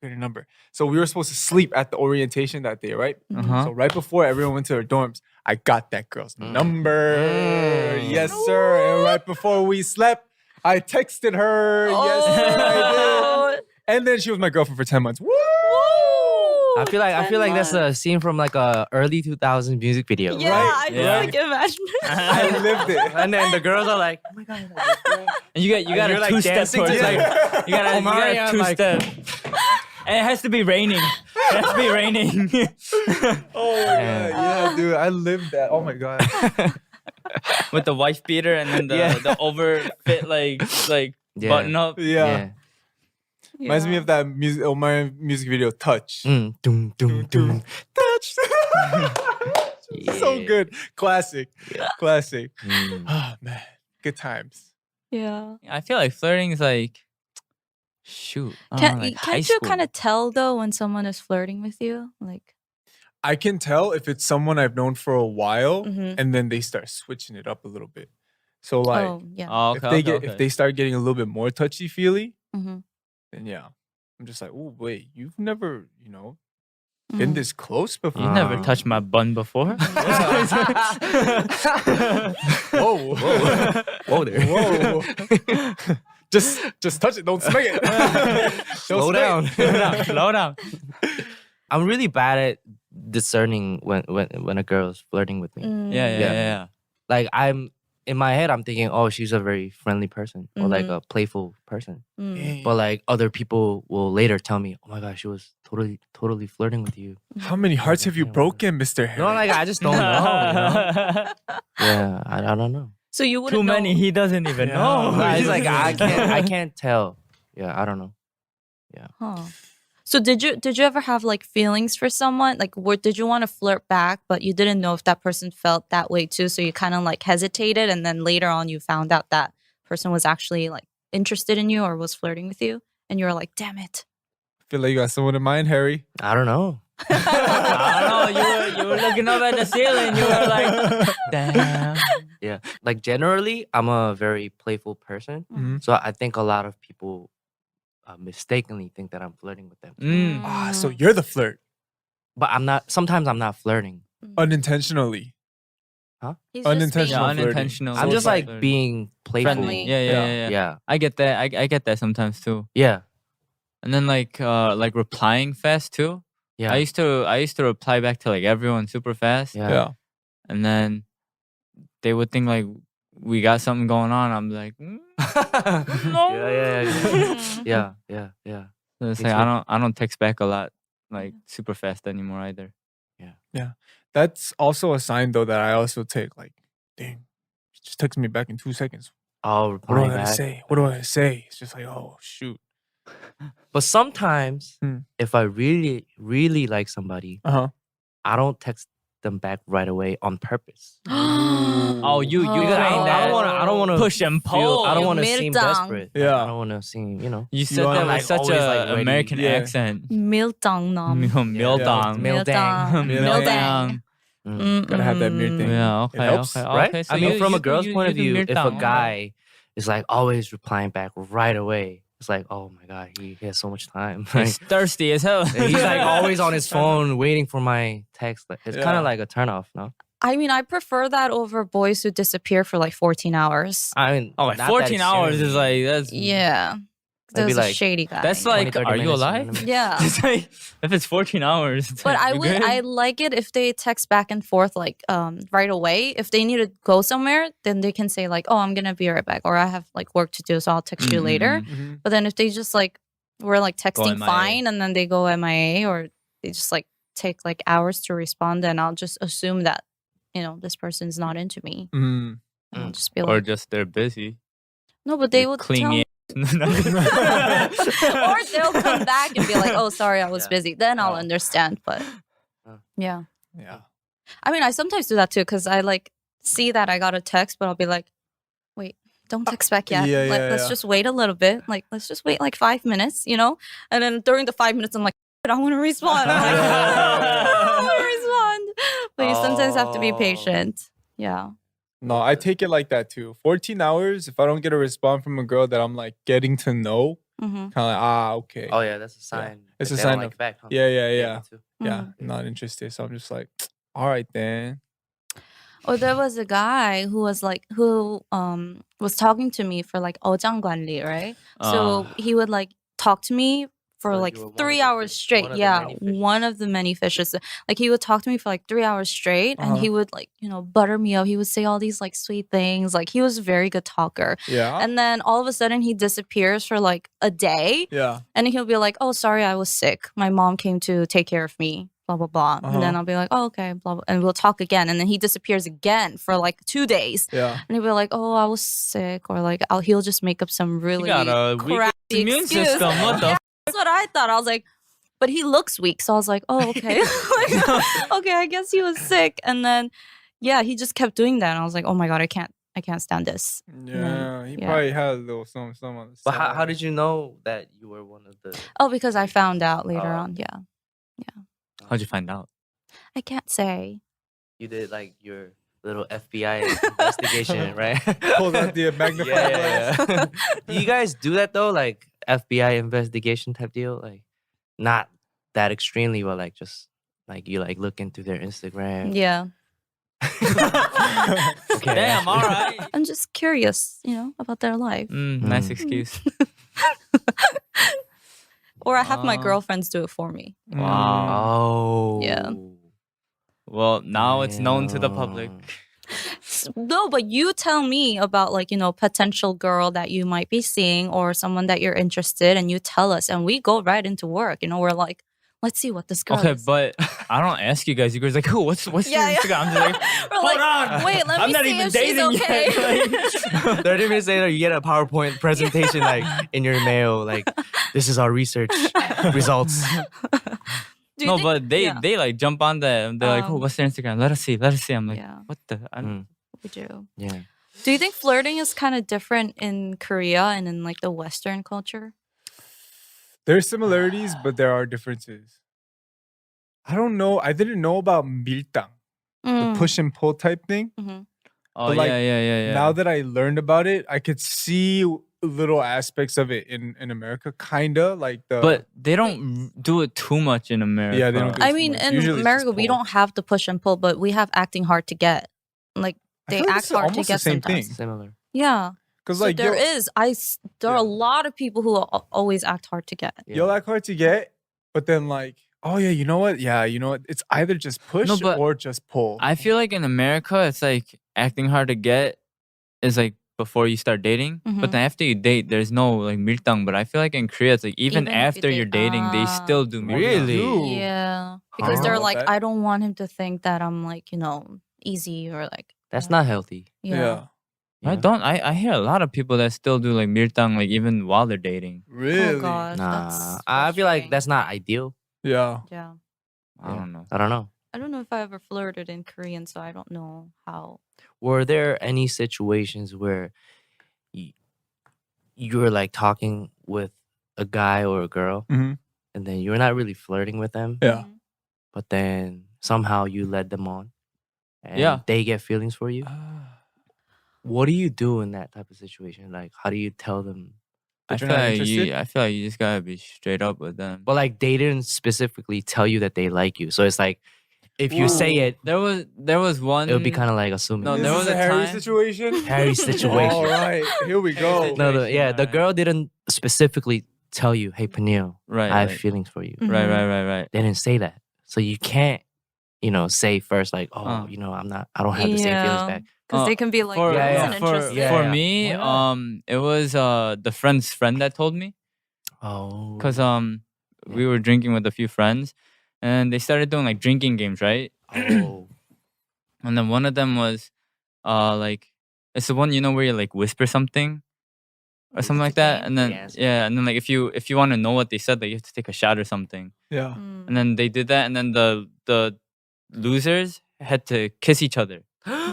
[SPEAKER 2] Get her number. So we were supposed to sleep at the orientation that day, right?
[SPEAKER 3] Uh-huh.
[SPEAKER 2] So right before everyone went to their dorms, I got that girl's number.
[SPEAKER 4] Mm.
[SPEAKER 2] Yes, sir. And right before we slept, I texted her. Yes, sir, I did. And then she was my girlfriend for 10 months. Woo!
[SPEAKER 4] I feel like that's a scene from like a early 2000s music video.
[SPEAKER 1] Yeah,
[SPEAKER 2] Right,
[SPEAKER 1] I just
[SPEAKER 3] yeah.
[SPEAKER 1] like imagine it.
[SPEAKER 2] I lived it.
[SPEAKER 4] And then the girls are like, oh my god.
[SPEAKER 3] And you got
[SPEAKER 4] you're,
[SPEAKER 3] a
[SPEAKER 4] like,
[SPEAKER 3] 2-step
[SPEAKER 4] dancing
[SPEAKER 3] towards
[SPEAKER 4] to,
[SPEAKER 3] like
[SPEAKER 4] like,
[SPEAKER 3] you got a
[SPEAKER 4] Omarion,
[SPEAKER 3] 2-step. And it has to be raining. It has to be raining.
[SPEAKER 2] Oh my god. Yeah, dude. I lived that. Oh my god.
[SPEAKER 3] With the wife beater and then the overfit like
[SPEAKER 4] Yeah.
[SPEAKER 3] button up.
[SPEAKER 2] Yeah. Reminds me of that music video, Touch.
[SPEAKER 4] Mm, doom, doom, doom.
[SPEAKER 2] Touch. So
[SPEAKER 4] Yeah.
[SPEAKER 2] good. Classic. Classic.
[SPEAKER 4] Mm.
[SPEAKER 2] Oh man. Good times.
[SPEAKER 1] Yeah.
[SPEAKER 3] I feel like flirting is like, shoot. I don't
[SPEAKER 1] Can't,
[SPEAKER 3] know, like high
[SPEAKER 1] can't you
[SPEAKER 3] school.
[SPEAKER 1] kind of tell though when someone is flirting with you? Like,
[SPEAKER 2] I can tell if it's someone I've known for a while
[SPEAKER 1] Mhm.
[SPEAKER 2] and then they start switching it up a little bit. So like
[SPEAKER 1] oh yeah.
[SPEAKER 3] Oh,
[SPEAKER 2] if
[SPEAKER 3] okay,
[SPEAKER 2] they
[SPEAKER 3] okay.
[SPEAKER 2] if they start getting a little bit more touchy feely,
[SPEAKER 1] Mm-hmm.
[SPEAKER 2] then yeah. I'm just like, oh wait, you've never, been this close before.
[SPEAKER 3] You never
[SPEAKER 4] Ah.
[SPEAKER 3] touched my bun before.
[SPEAKER 2] Whoa.
[SPEAKER 4] Whoa there.
[SPEAKER 2] Whoa. just touch it, don't smack it. Don't
[SPEAKER 4] Slow
[SPEAKER 2] smack
[SPEAKER 4] down.
[SPEAKER 2] it.
[SPEAKER 3] Slow down.
[SPEAKER 4] I'm really bad at discerning when a girl's flirting with me.
[SPEAKER 1] Mm.
[SPEAKER 3] Yeah.
[SPEAKER 4] Like in my head, I'm thinking, oh, she's a very friendly person or like
[SPEAKER 1] Mhm.
[SPEAKER 4] a playful person.
[SPEAKER 1] Mm.
[SPEAKER 4] But like other people will later tell me, oh my gosh, she was totally flirting with you.
[SPEAKER 2] How many hearts have you broken, Mr. Harry?
[SPEAKER 4] No, like I just don't know. Yeah, I don't know.
[SPEAKER 1] So you wouldn't
[SPEAKER 3] Too many.
[SPEAKER 1] know.
[SPEAKER 3] He doesn't even
[SPEAKER 2] Yeah.
[SPEAKER 3] know.
[SPEAKER 4] No, it's like I can't tell. Yeah, I don't know.
[SPEAKER 1] Huh. So did you ever have like feelings for someone? Like, did you want to flirt back, but you didn't know if that person felt that way too? So you kind of like hesitated, and then later on you found out that person was actually like interested in you or was flirting with you, and you were like, "Damn it!"
[SPEAKER 2] Feel like you got someone in mind, Harry.
[SPEAKER 4] I don't know.
[SPEAKER 3] I don't know. You were looking up at the ceiling. You were like, damn.
[SPEAKER 4] Yeah. Like generally, I'm a very playful person.
[SPEAKER 2] Mhm.
[SPEAKER 4] So I think a lot of people mistakenly think that I'm flirting with them.
[SPEAKER 2] Ah, so you're the flirt
[SPEAKER 4] But I'm not. Sometimes I'm not flirting.
[SPEAKER 2] unintentionally.
[SPEAKER 1] He's
[SPEAKER 2] Unintentional
[SPEAKER 3] Yeah,
[SPEAKER 2] flirting.
[SPEAKER 3] unintentional.
[SPEAKER 4] I'm just like
[SPEAKER 3] flirting.
[SPEAKER 4] being playful.
[SPEAKER 1] Friendly.
[SPEAKER 3] Yeah.
[SPEAKER 4] Yeah.
[SPEAKER 3] I get that. I get that sometimes too.
[SPEAKER 4] Yeah.
[SPEAKER 3] And then like replying fast too.
[SPEAKER 4] Yeah.
[SPEAKER 3] I used to reply back to like everyone super fast.
[SPEAKER 4] Yeah.
[SPEAKER 2] Yeah.
[SPEAKER 3] And then they would think like we got something going on. I'm like,
[SPEAKER 4] Yeah.
[SPEAKER 3] So it's
[SPEAKER 4] Me
[SPEAKER 3] like
[SPEAKER 4] too.
[SPEAKER 3] I don't text back a lot like super fast anymore either.
[SPEAKER 2] That's also a sign though that I also take like, dang, just text me back in 2 seconds.
[SPEAKER 4] Oh,
[SPEAKER 2] What do
[SPEAKER 4] replying
[SPEAKER 2] I gotta
[SPEAKER 4] back.
[SPEAKER 2] say? What do I say? It's just like, oh shoot.
[SPEAKER 4] But sometimes,
[SPEAKER 2] Hmm.
[SPEAKER 4] if I really, really like somebody,
[SPEAKER 2] Uh-huh.
[SPEAKER 4] I don't text them back right away on purpose.
[SPEAKER 3] Oh, you
[SPEAKER 1] Because
[SPEAKER 4] I don't want to
[SPEAKER 3] push and pull.
[SPEAKER 4] I don't
[SPEAKER 1] You
[SPEAKER 4] want to
[SPEAKER 1] made it
[SPEAKER 4] seem
[SPEAKER 1] down.
[SPEAKER 4] desperate. Like,
[SPEAKER 2] Yeah.
[SPEAKER 4] I don't want to seem,
[SPEAKER 3] You said
[SPEAKER 2] are,
[SPEAKER 3] that with
[SPEAKER 4] like,
[SPEAKER 3] such
[SPEAKER 4] always,
[SPEAKER 3] a
[SPEAKER 4] like, ready.
[SPEAKER 3] American
[SPEAKER 2] Yeah.
[SPEAKER 3] accent.
[SPEAKER 1] 밀당남.
[SPEAKER 3] Mildang.
[SPEAKER 4] Mildang.
[SPEAKER 1] Mildang.
[SPEAKER 2] Gotta have that mirror thing.
[SPEAKER 3] Yeah, okay,
[SPEAKER 2] helps,
[SPEAKER 3] okay,
[SPEAKER 4] Right?
[SPEAKER 3] okay. So
[SPEAKER 4] I mean,
[SPEAKER 3] you-
[SPEAKER 4] from
[SPEAKER 3] you
[SPEAKER 4] a girl's
[SPEAKER 3] do-
[SPEAKER 4] point of
[SPEAKER 3] you do
[SPEAKER 4] view, if a
[SPEAKER 3] 밀당.
[SPEAKER 4] guy is like always replying back right away, it's like, oh my God, he has so much time. Like,
[SPEAKER 3] He's thirsty as hell.
[SPEAKER 4] he's like always on his phone waiting for my text. Like, it's kind
[SPEAKER 2] Yeah.
[SPEAKER 4] of like a turnoff, no?
[SPEAKER 1] I mean, I prefer that over boys who disappear for like 14 hours.
[SPEAKER 4] I mean,
[SPEAKER 3] Oh, like
[SPEAKER 4] not that
[SPEAKER 3] 14 hours is
[SPEAKER 4] extremely.
[SPEAKER 3] like that's
[SPEAKER 1] Yeah.
[SPEAKER 4] Maybe
[SPEAKER 1] That's a
[SPEAKER 4] like-
[SPEAKER 1] shady guy.
[SPEAKER 3] that's
[SPEAKER 4] 20,
[SPEAKER 3] like
[SPEAKER 4] 30
[SPEAKER 3] are you
[SPEAKER 4] minutes,
[SPEAKER 3] alive?
[SPEAKER 1] Yeah.
[SPEAKER 3] It's like, if it's 14 hours. It's
[SPEAKER 1] But
[SPEAKER 3] like,
[SPEAKER 1] I
[SPEAKER 3] you
[SPEAKER 1] would
[SPEAKER 3] good?
[SPEAKER 1] I like it if they text back and forth like right away. If they need to go somewhere, then they can say like, "Oh, I'm gonna be right back," or "I have like work to do, so I'll text you later."
[SPEAKER 2] Mhm.
[SPEAKER 1] But then if they just like were like texting
[SPEAKER 3] MIA.
[SPEAKER 1] fine and then they go MIA or they just like take like hours to respond, then I'll just assume that this person's not into me.
[SPEAKER 2] Mhm.
[SPEAKER 1] And I'll just be
[SPEAKER 3] or
[SPEAKER 1] like,
[SPEAKER 3] just they're busy.
[SPEAKER 1] no, but they
[SPEAKER 3] You're
[SPEAKER 1] would
[SPEAKER 3] clingy.
[SPEAKER 1] or they'll come back and be like, "Oh, sorry, I was
[SPEAKER 4] Yeah.
[SPEAKER 1] busy." Then I'll
[SPEAKER 2] Oh.
[SPEAKER 1] understand. But yeah.
[SPEAKER 2] Yeah.
[SPEAKER 1] I mean, I sometimes do that too because I like see that I got a text, but I'll be like, wait, don't text back yet.
[SPEAKER 2] yeah,
[SPEAKER 1] Let's
[SPEAKER 2] yeah.
[SPEAKER 1] just wait a little bit. Like, let's just wait like 5 minutes, And then during the 5 minutes, I'm like, I want to respond. I'm like, I want to respond. But you sometimes have to be
[SPEAKER 4] Oh.
[SPEAKER 1] patient. Yeah.
[SPEAKER 2] No, I take it like that too. 14 hours, if I don't get a response from a girl that I'm like getting to know,
[SPEAKER 1] Mm-hmm.
[SPEAKER 2] kind of like, okay.
[SPEAKER 4] Oh yeah, that's a sign.
[SPEAKER 2] It's
[SPEAKER 4] that
[SPEAKER 2] a
[SPEAKER 4] they
[SPEAKER 2] sign
[SPEAKER 4] don't like
[SPEAKER 2] of-
[SPEAKER 4] you back, huh?
[SPEAKER 2] Yeah, yeah,
[SPEAKER 4] me
[SPEAKER 2] yeah.
[SPEAKER 4] too.
[SPEAKER 2] Yeah, not interested. So I'm just like, all right then.
[SPEAKER 1] Or there was a guy who was was talking to me for like 어장관리, right? So he would like talk to me for
[SPEAKER 4] So
[SPEAKER 1] like
[SPEAKER 4] you were one
[SPEAKER 1] 3
[SPEAKER 4] of the
[SPEAKER 1] hours
[SPEAKER 4] fish-
[SPEAKER 1] straight.
[SPEAKER 4] one of the
[SPEAKER 1] Yeah,
[SPEAKER 4] many fishes.
[SPEAKER 1] one of the many fishes. Like he would talk to me for like 3 hours straight, and
[SPEAKER 2] Uh-huh.
[SPEAKER 1] he would like butter me up. He would say all these like sweet things. Like he was a very good talker.
[SPEAKER 2] Yeah.
[SPEAKER 1] And then all of a sudden he disappears for like a day,
[SPEAKER 2] yeah.
[SPEAKER 1] and he'll be like, "Oh, sorry, I was sick. My mom came to take care of me." Blah blah blah. And then
[SPEAKER 2] Uh-huh.
[SPEAKER 1] I'll be like, "Oh, okay." Blah blah, and we'll talk again. And then he disappears again for like 2 days.
[SPEAKER 2] Yeah.
[SPEAKER 1] And he'll be like, "Oh, I was sick," or like, he'll just make up some
[SPEAKER 3] You
[SPEAKER 1] really
[SPEAKER 3] got a weak
[SPEAKER 1] crappy
[SPEAKER 3] immune
[SPEAKER 1] excuse.
[SPEAKER 3] system. What the?
[SPEAKER 1] Yeah, that's what I thought. I was like, but he looks weak, so I was like, "Oh, okay, Like, okay, I guess he was sick." And then, yeah, he just kept doing that, and I was like, "Oh my god, I can't stand this."
[SPEAKER 2] Yeah. He
[SPEAKER 1] yeah.
[SPEAKER 2] probably had a little some on the
[SPEAKER 4] But how
[SPEAKER 2] side.
[SPEAKER 4] did you know that you were one of the?
[SPEAKER 1] Oh, because I found out later
[SPEAKER 4] Oh.
[SPEAKER 1] on. Yeah,
[SPEAKER 3] How'd you find out?
[SPEAKER 1] I can't say.
[SPEAKER 4] You did like your little FBI investigation, right?
[SPEAKER 2] Pulled out the magnifying glass.
[SPEAKER 4] yeah. Do you guys do that though? Like FBI investigation type deal? Like not that extremely, but like just like you like look into their Instagram.
[SPEAKER 1] Yeah,
[SPEAKER 4] Okay.
[SPEAKER 3] Damn, all right.
[SPEAKER 1] I'm just curious, about their life.
[SPEAKER 3] Nice
[SPEAKER 4] Mm.
[SPEAKER 3] excuse.
[SPEAKER 1] Or I have my
[SPEAKER 3] Uh,
[SPEAKER 1] girlfriends do it for me.
[SPEAKER 3] Wow.
[SPEAKER 4] Oh.
[SPEAKER 1] Yeah.
[SPEAKER 3] Well, now it's known to the public.
[SPEAKER 1] No, but you tell me about like, potential girl that you might be seeing or someone that you're interested and you tell us and we go right into work. We're like, let's see what this girl
[SPEAKER 3] Okay,
[SPEAKER 1] is.
[SPEAKER 3] but I don't ask you guys. You guys are like, oh, what's your
[SPEAKER 1] Yeah, yeah.
[SPEAKER 3] Instagram? I'm just like,
[SPEAKER 1] We're
[SPEAKER 3] hold
[SPEAKER 1] like,
[SPEAKER 3] on.
[SPEAKER 1] wait, let
[SPEAKER 3] I'm
[SPEAKER 1] me
[SPEAKER 3] not
[SPEAKER 1] see
[SPEAKER 3] even
[SPEAKER 1] if she's
[SPEAKER 3] dating
[SPEAKER 1] okay.
[SPEAKER 3] yet. Like,
[SPEAKER 4] 30 minutes later, you get a PowerPoint presentation like in your mail, like this is our research results.
[SPEAKER 1] Do you
[SPEAKER 3] no,
[SPEAKER 1] think-
[SPEAKER 3] but
[SPEAKER 1] yeah,
[SPEAKER 3] they like jump on that. And they're like, oh,
[SPEAKER 1] Um,
[SPEAKER 3] what's their Instagram? Let us see. Let us see. I'm like,
[SPEAKER 1] yeah,
[SPEAKER 3] what the?
[SPEAKER 4] Mm,
[SPEAKER 1] we do.
[SPEAKER 4] yeah.
[SPEAKER 1] Do you think flirting is kind of different in Korea and in like the Western culture?
[SPEAKER 2] There are similarities, but there are differences. I don't know. I didn't know about 밀당, the push and pull type thing.
[SPEAKER 3] Oh,
[SPEAKER 2] But, like,
[SPEAKER 3] yeah.
[SPEAKER 2] Now that I learned about it, I could see little aspects of it in America, kinda like the.
[SPEAKER 3] But they don't do it too much in America.
[SPEAKER 2] Yeah, they don't do
[SPEAKER 1] I
[SPEAKER 2] too
[SPEAKER 1] mean,
[SPEAKER 2] much.
[SPEAKER 1] in
[SPEAKER 2] Usually it's
[SPEAKER 1] America,
[SPEAKER 2] just
[SPEAKER 1] we
[SPEAKER 2] pull.
[SPEAKER 1] don't have the push and pull, but we have acting hard to get. Like
[SPEAKER 2] I
[SPEAKER 1] they
[SPEAKER 2] feel like
[SPEAKER 1] act
[SPEAKER 2] it's
[SPEAKER 1] hard to
[SPEAKER 2] almost
[SPEAKER 1] get
[SPEAKER 2] the same
[SPEAKER 1] sometimes.
[SPEAKER 2] thing.
[SPEAKER 4] Similar.
[SPEAKER 1] Yeah.
[SPEAKER 2] Because
[SPEAKER 1] So
[SPEAKER 2] like
[SPEAKER 1] there
[SPEAKER 2] yo,
[SPEAKER 1] there are a
[SPEAKER 2] Yeah.
[SPEAKER 1] lot of people who always act hard to get.
[SPEAKER 2] you'll act hard to get, but then like, oh yeah, you know what? Yeah, you know what? It's either just push
[SPEAKER 3] but
[SPEAKER 2] or just pull.
[SPEAKER 3] I feel like in America, it's like acting hard to get is like before you start dating. But then after you date, there's no like 밀당. But I feel like in Korea, it's like even
[SPEAKER 1] Even if you
[SPEAKER 3] after you're
[SPEAKER 1] date-
[SPEAKER 3] dating, they still do 밀당.
[SPEAKER 4] Really?
[SPEAKER 2] Ooh.
[SPEAKER 1] Yeah.
[SPEAKER 2] I
[SPEAKER 1] Because
[SPEAKER 2] don't
[SPEAKER 1] they're
[SPEAKER 2] know
[SPEAKER 1] like,
[SPEAKER 2] about that.
[SPEAKER 1] I don't want him to think that I'm like, easy or like.
[SPEAKER 4] That's not healthy.
[SPEAKER 1] Yeah.
[SPEAKER 3] I
[SPEAKER 4] know?
[SPEAKER 3] don't. I hear a lot of people that still do like 밀당, like even while they're dating.
[SPEAKER 2] Really?
[SPEAKER 1] Oh gosh.
[SPEAKER 4] Nah,
[SPEAKER 1] That's
[SPEAKER 4] I feel like
[SPEAKER 1] frustrating.
[SPEAKER 4] that's not ideal.
[SPEAKER 2] Yeah.
[SPEAKER 1] Yeah.
[SPEAKER 3] I don't know.
[SPEAKER 4] I don't know.
[SPEAKER 1] I don't know if I ever flirted in Korean, so I don't know how.
[SPEAKER 4] Were there any situations where you were like talking with a guy or a girl,
[SPEAKER 2] Mhm.
[SPEAKER 4] and then you're not really flirting with them,
[SPEAKER 2] Yeah.
[SPEAKER 4] but then somehow you led them on, and
[SPEAKER 3] Yeah.
[SPEAKER 4] they get feelings for you? What do you do in that type of situation? Like, how do you tell them?
[SPEAKER 3] I
[SPEAKER 2] That
[SPEAKER 3] feel,
[SPEAKER 2] you're not
[SPEAKER 3] like
[SPEAKER 2] interested?
[SPEAKER 3] I feel like you just gotta be straight up with them.
[SPEAKER 4] But like, they didn't specifically tell you that they like you, so it's like if you say it,
[SPEAKER 3] There was one.
[SPEAKER 4] it would be kind of like assuming.
[SPEAKER 3] No,
[SPEAKER 2] Is
[SPEAKER 3] there
[SPEAKER 2] this
[SPEAKER 3] was
[SPEAKER 2] a
[SPEAKER 3] a
[SPEAKER 2] Harry
[SPEAKER 3] time-
[SPEAKER 2] situation.
[SPEAKER 4] Harry situation.
[SPEAKER 2] All right, here we go.
[SPEAKER 3] situation.
[SPEAKER 4] No, the
[SPEAKER 3] Right.
[SPEAKER 4] girl didn't specifically tell you, "Hey, Peniel,
[SPEAKER 3] right,
[SPEAKER 4] I have
[SPEAKER 3] like-
[SPEAKER 4] feelings for you."
[SPEAKER 1] Mhm.
[SPEAKER 3] right.
[SPEAKER 4] They didn't say that, so you can't, say first like, "Oh,
[SPEAKER 3] Uh.
[SPEAKER 4] I don't have the same feelings
[SPEAKER 1] Yeah.
[SPEAKER 4] back."
[SPEAKER 1] Because they can be like,
[SPEAKER 3] for,
[SPEAKER 1] I
[SPEAKER 4] yeah,
[SPEAKER 1] wasn't
[SPEAKER 3] for,
[SPEAKER 1] interested.
[SPEAKER 4] Yeah,
[SPEAKER 3] for
[SPEAKER 4] yeah.
[SPEAKER 3] me,
[SPEAKER 4] Why not?
[SPEAKER 3] it was the friend's friend that told me.
[SPEAKER 4] Oh,
[SPEAKER 3] Because we were drinking with a few friends, and they started doing like drinking games, right?
[SPEAKER 4] oh,
[SPEAKER 3] And then one of them was like, it's the one where you like whisper something or something like that, and then
[SPEAKER 4] Yes.
[SPEAKER 3] and then like if you want to know what they said, like you have to take a shot or something.
[SPEAKER 2] Yeah.
[SPEAKER 3] And then they did that, and then the losers had to kiss each other.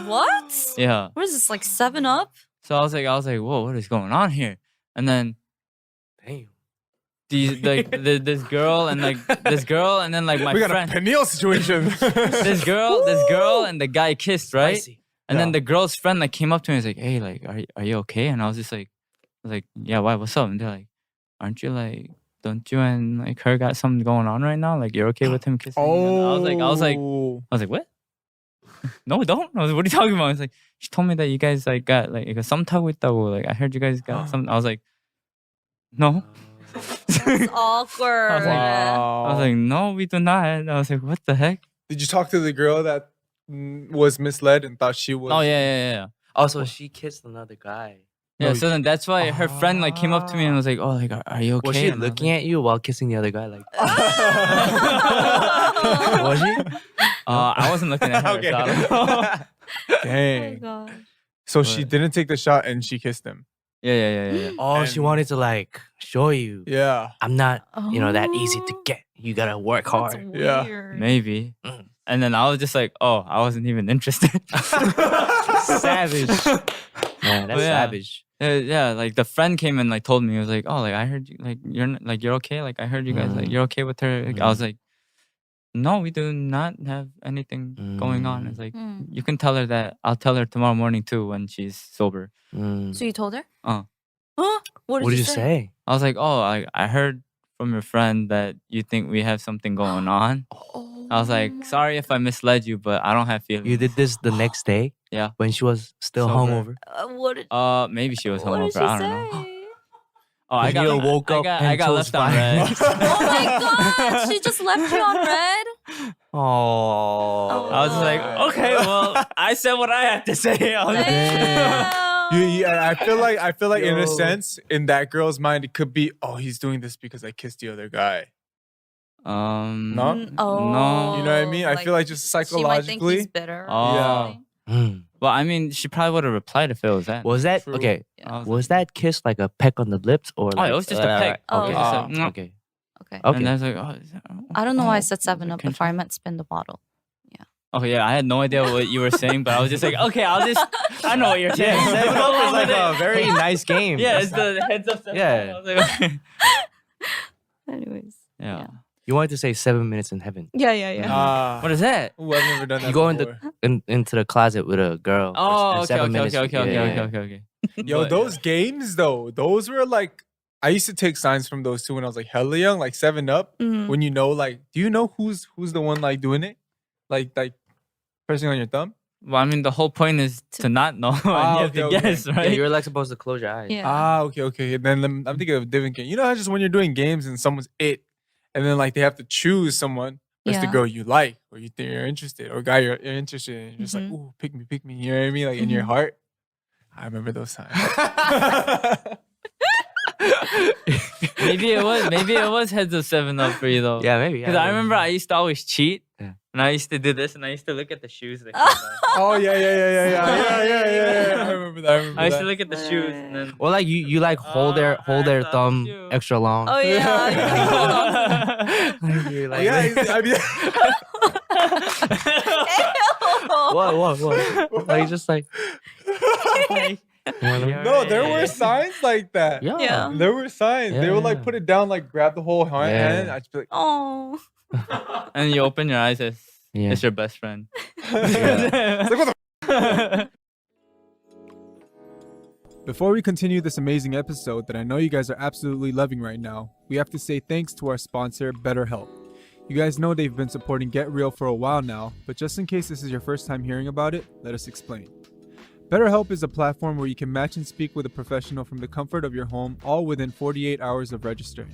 [SPEAKER 1] What?
[SPEAKER 3] Yeah.
[SPEAKER 1] What is this, like 7-Up?
[SPEAKER 3] So I was like, whoa, what is going on here? And then
[SPEAKER 4] damn.
[SPEAKER 3] these like this girl and then like my
[SPEAKER 2] we got
[SPEAKER 3] friend.
[SPEAKER 2] a Peniel situation.
[SPEAKER 3] this girl and the guy kissed, right?
[SPEAKER 4] Spicy.
[SPEAKER 3] And then
[SPEAKER 2] Yeah.
[SPEAKER 3] the girl's friend like came up to me and was like, "Hey, like, are you okay?" And I was just like, "Yeah, why? What's up?" And they're like, "Aren't you like, don't you and like her got something going on right now? Like, you're okay with him kissing?" you?" And I was like, "What? No, don't." I was like, "What are you talking about?" It's like, she told me that you guys like got like some 타고 있다고. Like, I heard you guys got something. I was like, no.
[SPEAKER 1] That's awkward.
[SPEAKER 3] I was like,
[SPEAKER 2] Wow.
[SPEAKER 3] I was like, no, we do not. And I was like, what the heck?
[SPEAKER 2] Did you talk to the girl that was misled and thought she was?
[SPEAKER 3] Oh yeah.
[SPEAKER 4] Also, she kissed another guy.
[SPEAKER 3] Yeah,
[SPEAKER 2] No,
[SPEAKER 3] so then that's why her friend like came up to me and was like, "Oh, like, are you okay?"
[SPEAKER 4] Was she
[SPEAKER 3] And I was
[SPEAKER 4] looking
[SPEAKER 3] like,
[SPEAKER 4] at you while kissing the other guy? Like,
[SPEAKER 1] Oh.
[SPEAKER 4] was she?
[SPEAKER 3] I wasn't looking at her.
[SPEAKER 2] Okay.
[SPEAKER 3] so I don't know.
[SPEAKER 1] Oh
[SPEAKER 2] Dang.
[SPEAKER 1] gosh.
[SPEAKER 2] So she
[SPEAKER 3] But-
[SPEAKER 2] didn't take the shot and she kissed him.
[SPEAKER 3] yeah.
[SPEAKER 4] Oh, she
[SPEAKER 2] And-
[SPEAKER 4] wanted to like show you.
[SPEAKER 2] Yeah.
[SPEAKER 4] I'm not, that easy to
[SPEAKER 1] Oh,
[SPEAKER 4] get. You gotta work
[SPEAKER 1] That's
[SPEAKER 4] hard.
[SPEAKER 2] Yeah.
[SPEAKER 1] weird.
[SPEAKER 3] Maybe.
[SPEAKER 4] Mm.
[SPEAKER 3] And then I was just like, "Oh, I wasn't even interested."
[SPEAKER 4] Savage. Man, that's
[SPEAKER 3] But yeah.
[SPEAKER 4] savage.
[SPEAKER 3] Yeah, like the friend came and like told me, he was like, "Oh, like I heard you, like you're okay. Like I heard you guys, like
[SPEAKER 4] Mm.
[SPEAKER 3] you're okay with her." Like, I was like, "No, we do not have anything going on." It's like
[SPEAKER 1] Mm.
[SPEAKER 3] you can tell her that. I'll tell her tomorrow morning too when she's sober.
[SPEAKER 4] Mm.
[SPEAKER 1] So you told her?
[SPEAKER 3] Uh.
[SPEAKER 1] Huh? What
[SPEAKER 4] What
[SPEAKER 1] did
[SPEAKER 4] did you say?
[SPEAKER 3] I was like, "Oh, I heard from your friend that you think we have something going on."
[SPEAKER 1] Oh.
[SPEAKER 3] I was like, "Sorry if I misled you, but I don't have feelings."
[SPEAKER 4] You did this the next day?
[SPEAKER 3] Yeah.
[SPEAKER 4] When she was still
[SPEAKER 3] Sober.
[SPEAKER 4] hungover?
[SPEAKER 1] What did,
[SPEAKER 3] Maybe she was
[SPEAKER 1] what did
[SPEAKER 3] hungover.
[SPEAKER 1] she
[SPEAKER 3] I don't know.
[SPEAKER 1] say?
[SPEAKER 3] Oh, I got
[SPEAKER 4] Neil woke up
[SPEAKER 3] I
[SPEAKER 4] and
[SPEAKER 3] got
[SPEAKER 4] chose
[SPEAKER 3] left on
[SPEAKER 4] fire.
[SPEAKER 3] red.
[SPEAKER 1] Oh my god, she just left you on red?
[SPEAKER 4] Oh.
[SPEAKER 3] I was just like, okay, well, I said what I had to say. I was like,
[SPEAKER 1] Damn.
[SPEAKER 2] I feel like in a
[SPEAKER 4] Yo.
[SPEAKER 2] sense, in that girl's mind, it could be, oh, he's doing this because I kissed the other guy. No?
[SPEAKER 3] no.
[SPEAKER 2] You know what I mean? I feel like just
[SPEAKER 1] She might think
[SPEAKER 2] psychologically.
[SPEAKER 1] he's bitter. or
[SPEAKER 3] Oh.
[SPEAKER 1] something.
[SPEAKER 4] Mm.
[SPEAKER 3] Well, I mean, she probably would have replied if it was that.
[SPEAKER 4] Was that
[SPEAKER 2] True.
[SPEAKER 4] okay?
[SPEAKER 3] I was
[SPEAKER 4] Was that kiss like a peck on the lips or
[SPEAKER 3] Oh,
[SPEAKER 4] like,
[SPEAKER 3] it was just a peck.
[SPEAKER 1] Oh.
[SPEAKER 4] Okay.
[SPEAKER 1] It was
[SPEAKER 3] just a-
[SPEAKER 4] okay.
[SPEAKER 1] Okay.
[SPEAKER 4] Okay.
[SPEAKER 3] And I was like, oh,
[SPEAKER 1] I don't know why I said
[SPEAKER 3] oh,
[SPEAKER 1] 7-Up
[SPEAKER 3] can-
[SPEAKER 1] before I meant spin the bottle.
[SPEAKER 3] Okay, yeah, I had no idea what you were saying, but I was just like, okay, I know what you're saying.
[SPEAKER 4] Yeah, 7
[SPEAKER 3] Go
[SPEAKER 4] Up
[SPEAKER 3] along
[SPEAKER 4] is like
[SPEAKER 3] with
[SPEAKER 4] a
[SPEAKER 3] it.
[SPEAKER 4] very nice game.
[SPEAKER 3] Yeah, it's the heads up.
[SPEAKER 4] Yeah.
[SPEAKER 3] I was like, okay.
[SPEAKER 1] Anyways.
[SPEAKER 3] Yeah.
[SPEAKER 4] You wanted to say 7 minutes in heaven.
[SPEAKER 1] Yeah.
[SPEAKER 3] What is that?
[SPEAKER 2] Ooh, I've never done that
[SPEAKER 4] You go
[SPEAKER 2] before.
[SPEAKER 4] into the closet with a girl.
[SPEAKER 3] Oh,
[SPEAKER 4] and
[SPEAKER 3] okay,
[SPEAKER 4] 7
[SPEAKER 3] okay,
[SPEAKER 4] minutes.
[SPEAKER 3] okay.
[SPEAKER 2] Yo,
[SPEAKER 3] But,
[SPEAKER 2] those games though, those were like, I used to take signs from those too when I was like hella young, like 7-Up.
[SPEAKER 1] Mhm.
[SPEAKER 2] When you know, like, do you know who's the one like doing it? Like pressing on your thumb?
[SPEAKER 3] Well, I mean, the whole point is to not know. And you have to
[SPEAKER 2] okay.
[SPEAKER 3] guess, right?
[SPEAKER 4] Yeah, you're like supposed to close your eyes.
[SPEAKER 1] Yeah.
[SPEAKER 2] Okay. Then I'm thinking of a different game. You know how just when you're doing games and someone's it, and then like they have to choose someone. That's the
[SPEAKER 1] Yeah.
[SPEAKER 2] girl you like, or you think you're interested, or guy you're interested in. You're just like,
[SPEAKER 1] Mhm.
[SPEAKER 2] ooh, pick me. You know what I mean? Like in your heart. I remember those times.
[SPEAKER 3] Maybe it was heads of 7-Up for you though.
[SPEAKER 4] Yeah, maybe.
[SPEAKER 3] Because I remember I used to always cheat.
[SPEAKER 4] Yeah.
[SPEAKER 3] And I used to do this, and I used to look at the shoes. That
[SPEAKER 2] Oh yeah. I remember that.
[SPEAKER 3] I used to look at the shoes, and then
[SPEAKER 4] Well, like you like hold their
[SPEAKER 3] I thought
[SPEAKER 4] thumb
[SPEAKER 3] you.
[SPEAKER 4] extra long.
[SPEAKER 1] Oh yeah. You like, hold on to them.
[SPEAKER 4] You're
[SPEAKER 2] Oh,
[SPEAKER 4] like,
[SPEAKER 2] yeah, I mean,
[SPEAKER 4] what? Like just like
[SPEAKER 2] no, there were signs like that.
[SPEAKER 1] Yeah.
[SPEAKER 2] There were signs. They would like
[SPEAKER 4] Yeah.
[SPEAKER 2] put it down, like grab the whole hand.
[SPEAKER 4] Yeah.
[SPEAKER 2] I'd just be like,
[SPEAKER 1] Oh.
[SPEAKER 3] and you open your eyes as
[SPEAKER 4] Yeah.
[SPEAKER 3] it's your best friend.
[SPEAKER 2] It's like, what the Before we continue this amazing episode that I know you guys are absolutely loving right now, we have to say thanks to our sponsor, BetterHelp. You guys know they've been supporting Get Real for a while now, but just in case this is your first time hearing about it, let us explain. BetterHelp is a platform where you can match and speak with a professional from the comfort of your home, all within 48 hours of registering.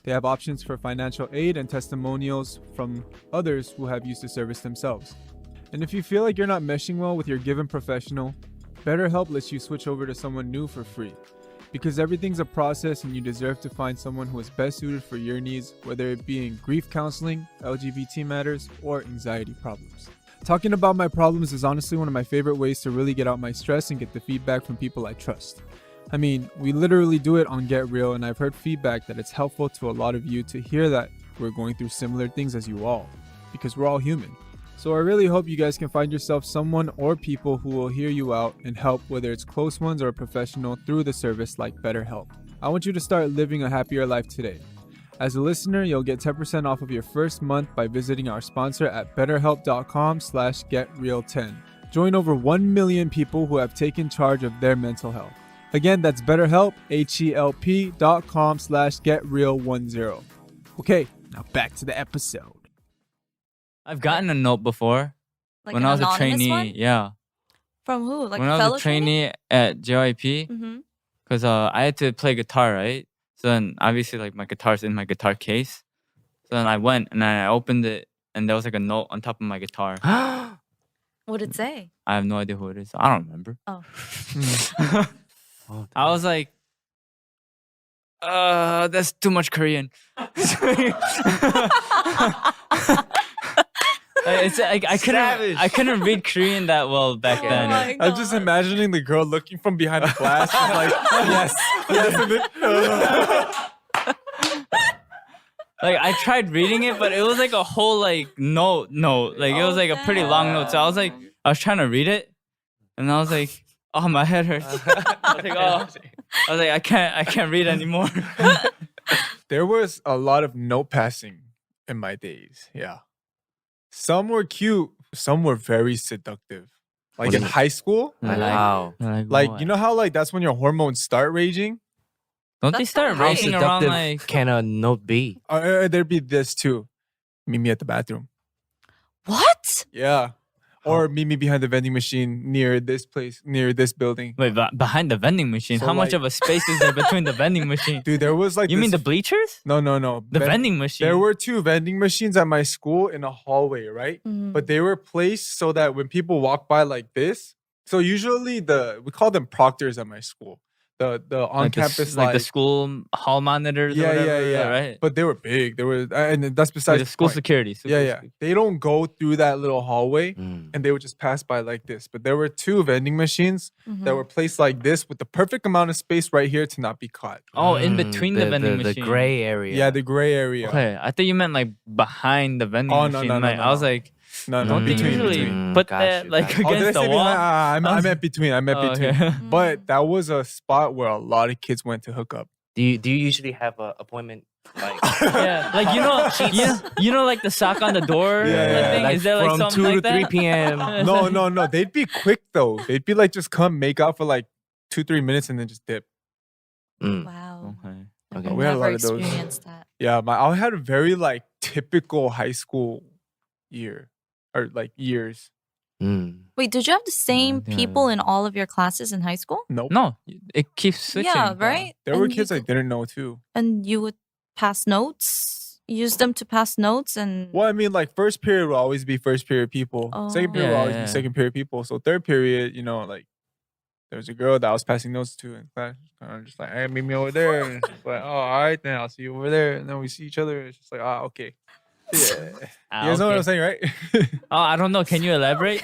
[SPEAKER 2] They have options for financial aid and testimonials from others who have used the service themselves. And if you feel like you're not meshing well with your given professional, BetterHelp lets you switch over to someone new for free. Because everything's a process and you deserve to find someone who is best suited for your needs, whether it be in grief counseling, LGBT matters, or anxiety problems. Talking about my problems is honestly one of my favorite ways to really get out my stress and get the feedback from people I trust. I mean, we literally do it on Get Real, and I've heard feedback that it's helpful to a lot of you to hear that we're going through similar things as you all, because we're all human. So I really hope you guys can find yourself someone or people who will hear you out and help, whether it's close ones or a professional, through the service like BetterHelp. I want you to start living a happier life today. As a listener, you'll get 10% off of your first month by visiting our sponsor at betterhelp.com/getreal10. Join over 1 million people who have taken charge of their mental health. Again, that's BetterHelp, HELP.com/getreal10. Okay, now back to the episode.
[SPEAKER 3] I've gotten a note before
[SPEAKER 1] Like
[SPEAKER 3] when
[SPEAKER 1] an
[SPEAKER 3] I was a
[SPEAKER 1] anonymous
[SPEAKER 3] trainee.
[SPEAKER 1] one?
[SPEAKER 3] Yeah,
[SPEAKER 1] From who? Like
[SPEAKER 3] when I was a trainee at JYP,
[SPEAKER 1] Mm-hmm.
[SPEAKER 3] because I had to play guitar, right? So then obviously like my guitar's in my guitar case. So then I went and I opened it, and there was like a note on top of my guitar.
[SPEAKER 1] What did it say?
[SPEAKER 3] I have no idea who it is. I don't remember.
[SPEAKER 1] Oh.
[SPEAKER 3] I was like, that's too much Korean. It's like I couldn't read Korean that well back
[SPEAKER 1] Oh
[SPEAKER 3] then.
[SPEAKER 1] my
[SPEAKER 2] I'm just
[SPEAKER 1] God.
[SPEAKER 2] imagining the girl looking from behind the glass, just like, yes.
[SPEAKER 3] Like I tried reading it, but it was like a whole like note. Like it was like a pretty long note. So I was trying to read it, and I was like, oh, my head hurts. I was like, I can't read anymore.
[SPEAKER 2] There was a lot of note passing in my days. Yeah. Some were cute, some were very seductive. Like
[SPEAKER 4] What
[SPEAKER 2] in
[SPEAKER 4] do you-
[SPEAKER 2] high school,
[SPEAKER 4] Wow.
[SPEAKER 2] like you know how like that's when your hormones start raging?
[SPEAKER 3] Don't they
[SPEAKER 1] That's
[SPEAKER 3] start
[SPEAKER 1] not
[SPEAKER 3] racing around
[SPEAKER 4] seductive
[SPEAKER 3] like?
[SPEAKER 4] can a note be?
[SPEAKER 2] There'd be this too. Meet me at the bathroom.
[SPEAKER 1] What?
[SPEAKER 2] Yeah. Or meet me behind the vending machine near this place, near this building.
[SPEAKER 3] Wait, behind the vending machine?
[SPEAKER 2] So,
[SPEAKER 3] How much
[SPEAKER 2] like-
[SPEAKER 3] of a space is there between the vending machine?
[SPEAKER 2] Dude, there was like
[SPEAKER 3] You mean the
[SPEAKER 2] this-
[SPEAKER 3] bleachers?
[SPEAKER 2] No.
[SPEAKER 3] The vending machine.
[SPEAKER 2] There were 2 vending machines at my school in a hallway, right?
[SPEAKER 1] Mhm.
[SPEAKER 2] But they were placed so that when people walk by like this, so usually we call them proctors at my school. The on
[SPEAKER 3] like
[SPEAKER 2] campus
[SPEAKER 3] like the school hall monitors. or whatever, right?
[SPEAKER 2] But they were big. They were, and that's
[SPEAKER 3] Like
[SPEAKER 2] besides
[SPEAKER 3] the
[SPEAKER 2] the
[SPEAKER 3] school
[SPEAKER 2] point.
[SPEAKER 3] security.
[SPEAKER 2] Yeah. They don't go through that little hallway,
[SPEAKER 4] Mm.
[SPEAKER 2] and they would just pass by like this. But there were 2 vending machines
[SPEAKER 1] Mhm.
[SPEAKER 2] that were placed like this with the perfect amount of space right here to not be caught.
[SPEAKER 3] Oh, in
[SPEAKER 4] Mm,
[SPEAKER 3] between the vending
[SPEAKER 4] the
[SPEAKER 3] machine.
[SPEAKER 4] gray area.
[SPEAKER 2] Yeah, the gray area.
[SPEAKER 3] Okay, I thought you meant like behind the vending
[SPEAKER 2] Oh, no,
[SPEAKER 3] machine.
[SPEAKER 2] no, no,
[SPEAKER 3] Like,
[SPEAKER 2] no,
[SPEAKER 3] I was
[SPEAKER 2] no.
[SPEAKER 3] like,
[SPEAKER 2] No,
[SPEAKER 3] don't they
[SPEAKER 2] between.
[SPEAKER 3] usually
[SPEAKER 2] between.
[SPEAKER 3] put
[SPEAKER 4] Got
[SPEAKER 3] that
[SPEAKER 4] you,
[SPEAKER 3] like
[SPEAKER 4] got you.
[SPEAKER 2] Oh, did I
[SPEAKER 3] against
[SPEAKER 2] say
[SPEAKER 3] the
[SPEAKER 2] behind?
[SPEAKER 3] wall?
[SPEAKER 2] I meant between. I meant
[SPEAKER 3] Oh,
[SPEAKER 2] between.
[SPEAKER 3] okay.
[SPEAKER 2] But that was a spot where a lot of kids went to hook up.
[SPEAKER 4] Do you usually have an appointment Like,
[SPEAKER 3] Yeah, like you know, like the sock on the door.
[SPEAKER 2] Yeah,
[SPEAKER 3] thing?
[SPEAKER 4] like
[SPEAKER 3] Is there like
[SPEAKER 4] from
[SPEAKER 3] something
[SPEAKER 4] 2
[SPEAKER 3] like
[SPEAKER 4] to 3
[SPEAKER 3] that?
[SPEAKER 4] p.m.
[SPEAKER 2] No. They'd be quick though. They'd be like, just come, make out for like 2-3 minutes, and then just dip.
[SPEAKER 4] Mm.
[SPEAKER 1] Wow.
[SPEAKER 3] Okay.
[SPEAKER 4] Okay.
[SPEAKER 1] I've
[SPEAKER 2] We had a
[SPEAKER 1] never
[SPEAKER 2] lot of those.
[SPEAKER 1] experienced that.
[SPEAKER 2] Yeah, I had a very like typical high school year or like years.
[SPEAKER 4] Mm.
[SPEAKER 1] Wait, did you have the same
[SPEAKER 3] yeah.
[SPEAKER 1] people in all of your classes in high school?
[SPEAKER 2] Nope.
[SPEAKER 3] No, it keeps switching.
[SPEAKER 1] Yeah, right?
[SPEAKER 2] There were
[SPEAKER 1] And
[SPEAKER 2] kids
[SPEAKER 1] you
[SPEAKER 2] I
[SPEAKER 1] could-
[SPEAKER 2] didn't know too.
[SPEAKER 1] And you would pass notes, use them to pass notes, and
[SPEAKER 2] Well, I mean, like first period will always be first period people. Second period will
[SPEAKER 3] Yeah,
[SPEAKER 2] always
[SPEAKER 3] yeah.
[SPEAKER 2] be second period people. So third period, like there was a girl that I was passing notes to in class. Kind of just like, hey, meet me over there. And it's just like, oh, all right, then I'll see you over there. And then we see each other. It's just like, okay. Yeah. You guys know what I'm saying, right?
[SPEAKER 3] Oh, I don't know. Can you elaborate?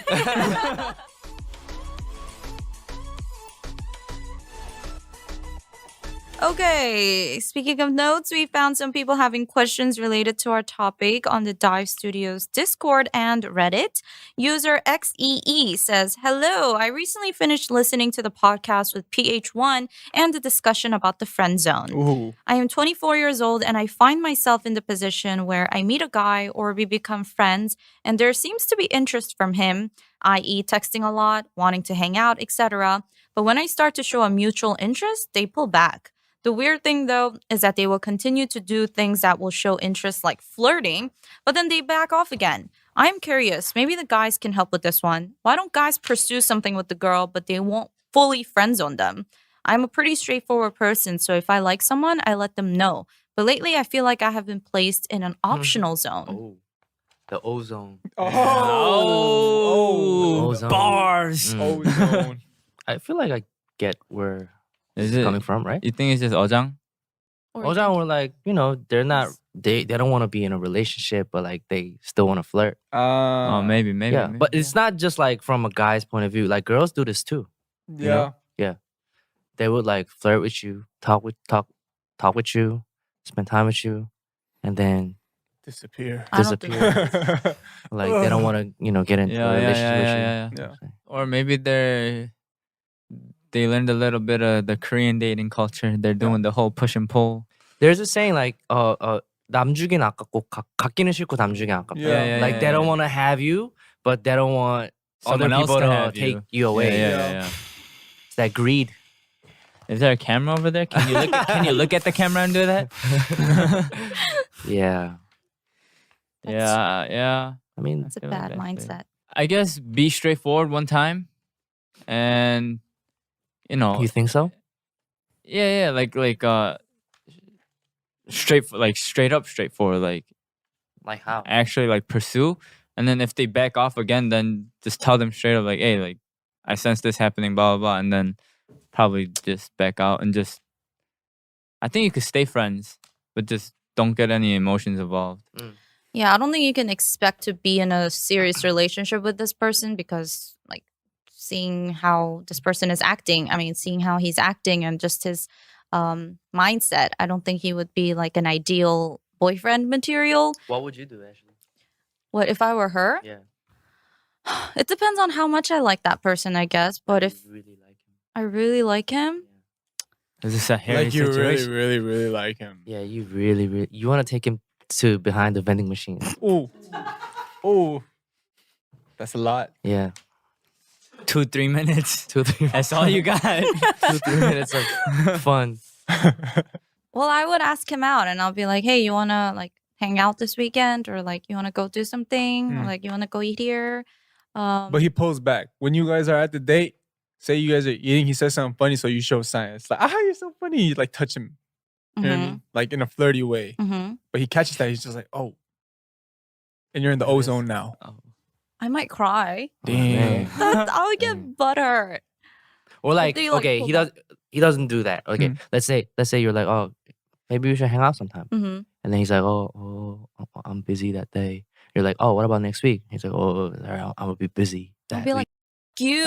[SPEAKER 1] Okay, speaking of notes, we found some people having questions related to our topic on the Dive Studios Discord and Reddit. User XEE says, hello, I recently finished listening to the podcast with pH-1 and the discussion about the friend zone.
[SPEAKER 2] Ooh.
[SPEAKER 1] I am 24 years old and I find myself in the position where I meet a guy or we become friends and there seems to be interest from him, i.e. texting a lot, wanting to hang out, etc. But when I start to show a mutual interest, they pull back. The weird thing, though, is that they will continue to do things that will show interest, like flirting, but then they back off again. I'm curious, maybe the guys can help with this one. Why don't guys pursue something with the girl, but they won't fully friend zone them? I'm a pretty straightforward person, so if I like someone, I let them know. But lately, I feel like I have been placed in an optional zone.
[SPEAKER 4] Oh, the ozone.
[SPEAKER 3] Oh,
[SPEAKER 4] Ozone.
[SPEAKER 3] bars.
[SPEAKER 4] Mm.
[SPEAKER 2] Ozone.
[SPEAKER 4] I feel like I get where
[SPEAKER 3] Is
[SPEAKER 4] it's
[SPEAKER 3] it?
[SPEAKER 4] coming from, right?
[SPEAKER 3] You think it's just ojang?
[SPEAKER 1] Or
[SPEAKER 4] Ozone were like, they're not, they don't want to be in a relationship, but like they still want to flirt.
[SPEAKER 3] Oh, maybe.
[SPEAKER 4] Yeah, but it's not just like from a guy's point of view. Like girls do this too.
[SPEAKER 2] Yeah.
[SPEAKER 4] They would like flirt with you, talk with you, spend time with you, and then
[SPEAKER 2] Disappear.
[SPEAKER 1] I don't think
[SPEAKER 4] disappear. Like they don't want to, get into a relationship with you.
[SPEAKER 2] Yeah.
[SPEAKER 3] Or maybe they learned a little bit of the Korean dating culture. They're doing the whole push and pull.
[SPEAKER 4] There's a saying like, 남주긴 아깝고 갖기는 싫고 남주긴 아깝다.
[SPEAKER 2] Yeah.
[SPEAKER 4] Like they don't want to have you, but they don't want
[SPEAKER 3] Someone
[SPEAKER 4] other
[SPEAKER 3] else
[SPEAKER 4] people
[SPEAKER 3] to
[SPEAKER 4] to
[SPEAKER 3] have
[SPEAKER 4] take you away.
[SPEAKER 3] Yeah.
[SPEAKER 4] It's that greed.
[SPEAKER 3] Is there a camera over there? Can you look at the camera and do that?
[SPEAKER 4] Yeah.
[SPEAKER 3] Yeah.
[SPEAKER 4] I mean,
[SPEAKER 1] It's a
[SPEAKER 3] feel
[SPEAKER 1] bad
[SPEAKER 3] that's
[SPEAKER 1] mindset.
[SPEAKER 3] I guess be straightforward one time, and
[SPEAKER 4] you think so?
[SPEAKER 3] yeah, like straight up straightforward, like
[SPEAKER 4] Like how?
[SPEAKER 3] actually like pursue, and then if they back off again, then just tell them straight up like, hey, like I sense this happening, blah blah blah, and then probably just back out and just. I think you could stay friends, but just don't get any emotions involved.
[SPEAKER 1] Yeah, I don't think you can expect to be in a serious relationship with this person because, like, seeing how this person is acting, seeing how he's acting and just his mindset, I don't think he would be like an ideal boyfriend material.
[SPEAKER 4] What would you do, Ashley?
[SPEAKER 1] What if I were her?
[SPEAKER 4] Yeah.
[SPEAKER 1] It depends on how much I like that person, I guess. But if
[SPEAKER 4] you really like him.
[SPEAKER 1] I really like him,
[SPEAKER 3] Is this a hairy
[SPEAKER 2] Like you
[SPEAKER 3] situation?
[SPEAKER 2] really, really, really like him.
[SPEAKER 4] Yeah, you really, you want to take him to behind the vending machine.
[SPEAKER 2] Ooh. That's a lot.
[SPEAKER 4] Yeah.
[SPEAKER 3] 2-3 minutes.
[SPEAKER 4] 2-3
[SPEAKER 3] That's all you got.
[SPEAKER 4] 2-3 minutes of fun.
[SPEAKER 1] well, I would ask him out and I'll be like, hey, you want to like hang out this weekend? Or like, you want to go do something? Or like, you want to go eat here?
[SPEAKER 2] But he pulls back. When you guys are at the date, say you guys are eating, he says something funny, so you show signs. Like, you're so funny. You like touch him. You know what I mean? Like in a flirty way. But he catches that. He's just like, oh. And you're in the ozone now.
[SPEAKER 1] I might cry.
[SPEAKER 2] Damn.
[SPEAKER 1] I would get butthurt.
[SPEAKER 4] Or like,
[SPEAKER 1] do you, like,
[SPEAKER 4] okay,
[SPEAKER 1] pull
[SPEAKER 4] he doesn't do that. Okay, let's say you're like, oh, maybe we should hang out sometime.
[SPEAKER 1] Mm-hmm.
[SPEAKER 4] And then he's like, oh, I'm busy that day. You're like, oh, what about next week? He's like, oh, I'm gonna be busy that
[SPEAKER 1] I'll be
[SPEAKER 4] week.
[SPEAKER 1] like, you.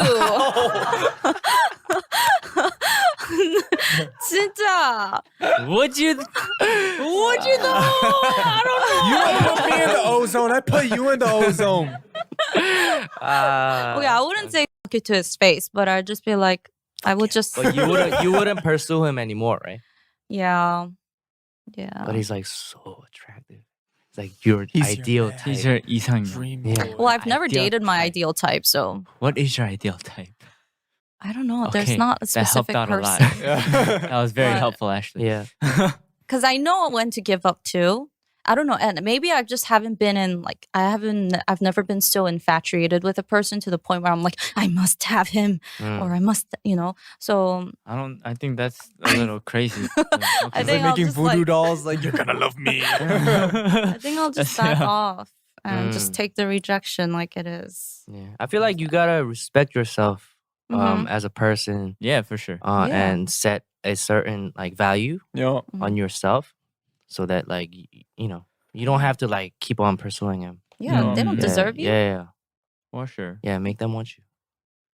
[SPEAKER 1] 진짜.
[SPEAKER 3] Would you know? I don't know.
[SPEAKER 2] You put me in the ozone. I put you in the ozone.
[SPEAKER 1] Okay, I wouldn't say fuck you to his face, but I'd just be like, I would just.
[SPEAKER 4] But you wouldn't pursue him anymore, right?
[SPEAKER 1] Yeah. Yeah.
[SPEAKER 4] but he's like so attractive. It's like your
[SPEAKER 2] He's your
[SPEAKER 4] ideal
[SPEAKER 2] man.
[SPEAKER 4] type.
[SPEAKER 3] He's your 이상형.
[SPEAKER 2] Dream
[SPEAKER 4] Yeah.
[SPEAKER 2] boy.
[SPEAKER 1] Well, I've never
[SPEAKER 3] Ideal
[SPEAKER 1] dated my
[SPEAKER 3] type.
[SPEAKER 1] ideal type, so
[SPEAKER 3] What is your ideal type?
[SPEAKER 1] I don't know. There's
[SPEAKER 3] Okay,
[SPEAKER 1] not a
[SPEAKER 3] that helped
[SPEAKER 1] specific
[SPEAKER 3] out a lot.
[SPEAKER 1] person.
[SPEAKER 3] That was very
[SPEAKER 1] But-
[SPEAKER 3] helpful, Ashley.
[SPEAKER 4] Yeah.
[SPEAKER 1] Because I know when to give up too. I don't know, and maybe I just haven't been in like I've never been so infatuated with a person to the point where I'm like I must have him
[SPEAKER 4] Mm.
[SPEAKER 1] or I must, So
[SPEAKER 3] I think that's a little crazy.
[SPEAKER 1] I
[SPEAKER 2] It's
[SPEAKER 1] think
[SPEAKER 2] like
[SPEAKER 1] I'll
[SPEAKER 2] making
[SPEAKER 1] just,
[SPEAKER 2] voodoo
[SPEAKER 1] like-
[SPEAKER 2] dolls. Like you're gonna love me.
[SPEAKER 1] I think I'll just back
[SPEAKER 3] Yeah.
[SPEAKER 1] off and just
[SPEAKER 4] Mm.
[SPEAKER 1] take the rejection like it is.
[SPEAKER 4] Yeah. I feel like you gotta respect yourself
[SPEAKER 1] Mhm.
[SPEAKER 4] as a person
[SPEAKER 3] Yeah, for sure.
[SPEAKER 1] Yeah.
[SPEAKER 4] and set a certain like value
[SPEAKER 2] Yo.
[SPEAKER 4] on yourself so that like you don't have to like keep on pursuing him.
[SPEAKER 1] Yeah, they don't
[SPEAKER 3] Mm.
[SPEAKER 1] deserve you.
[SPEAKER 4] Yeah.
[SPEAKER 3] For sure.
[SPEAKER 4] Yeah. Make them want you.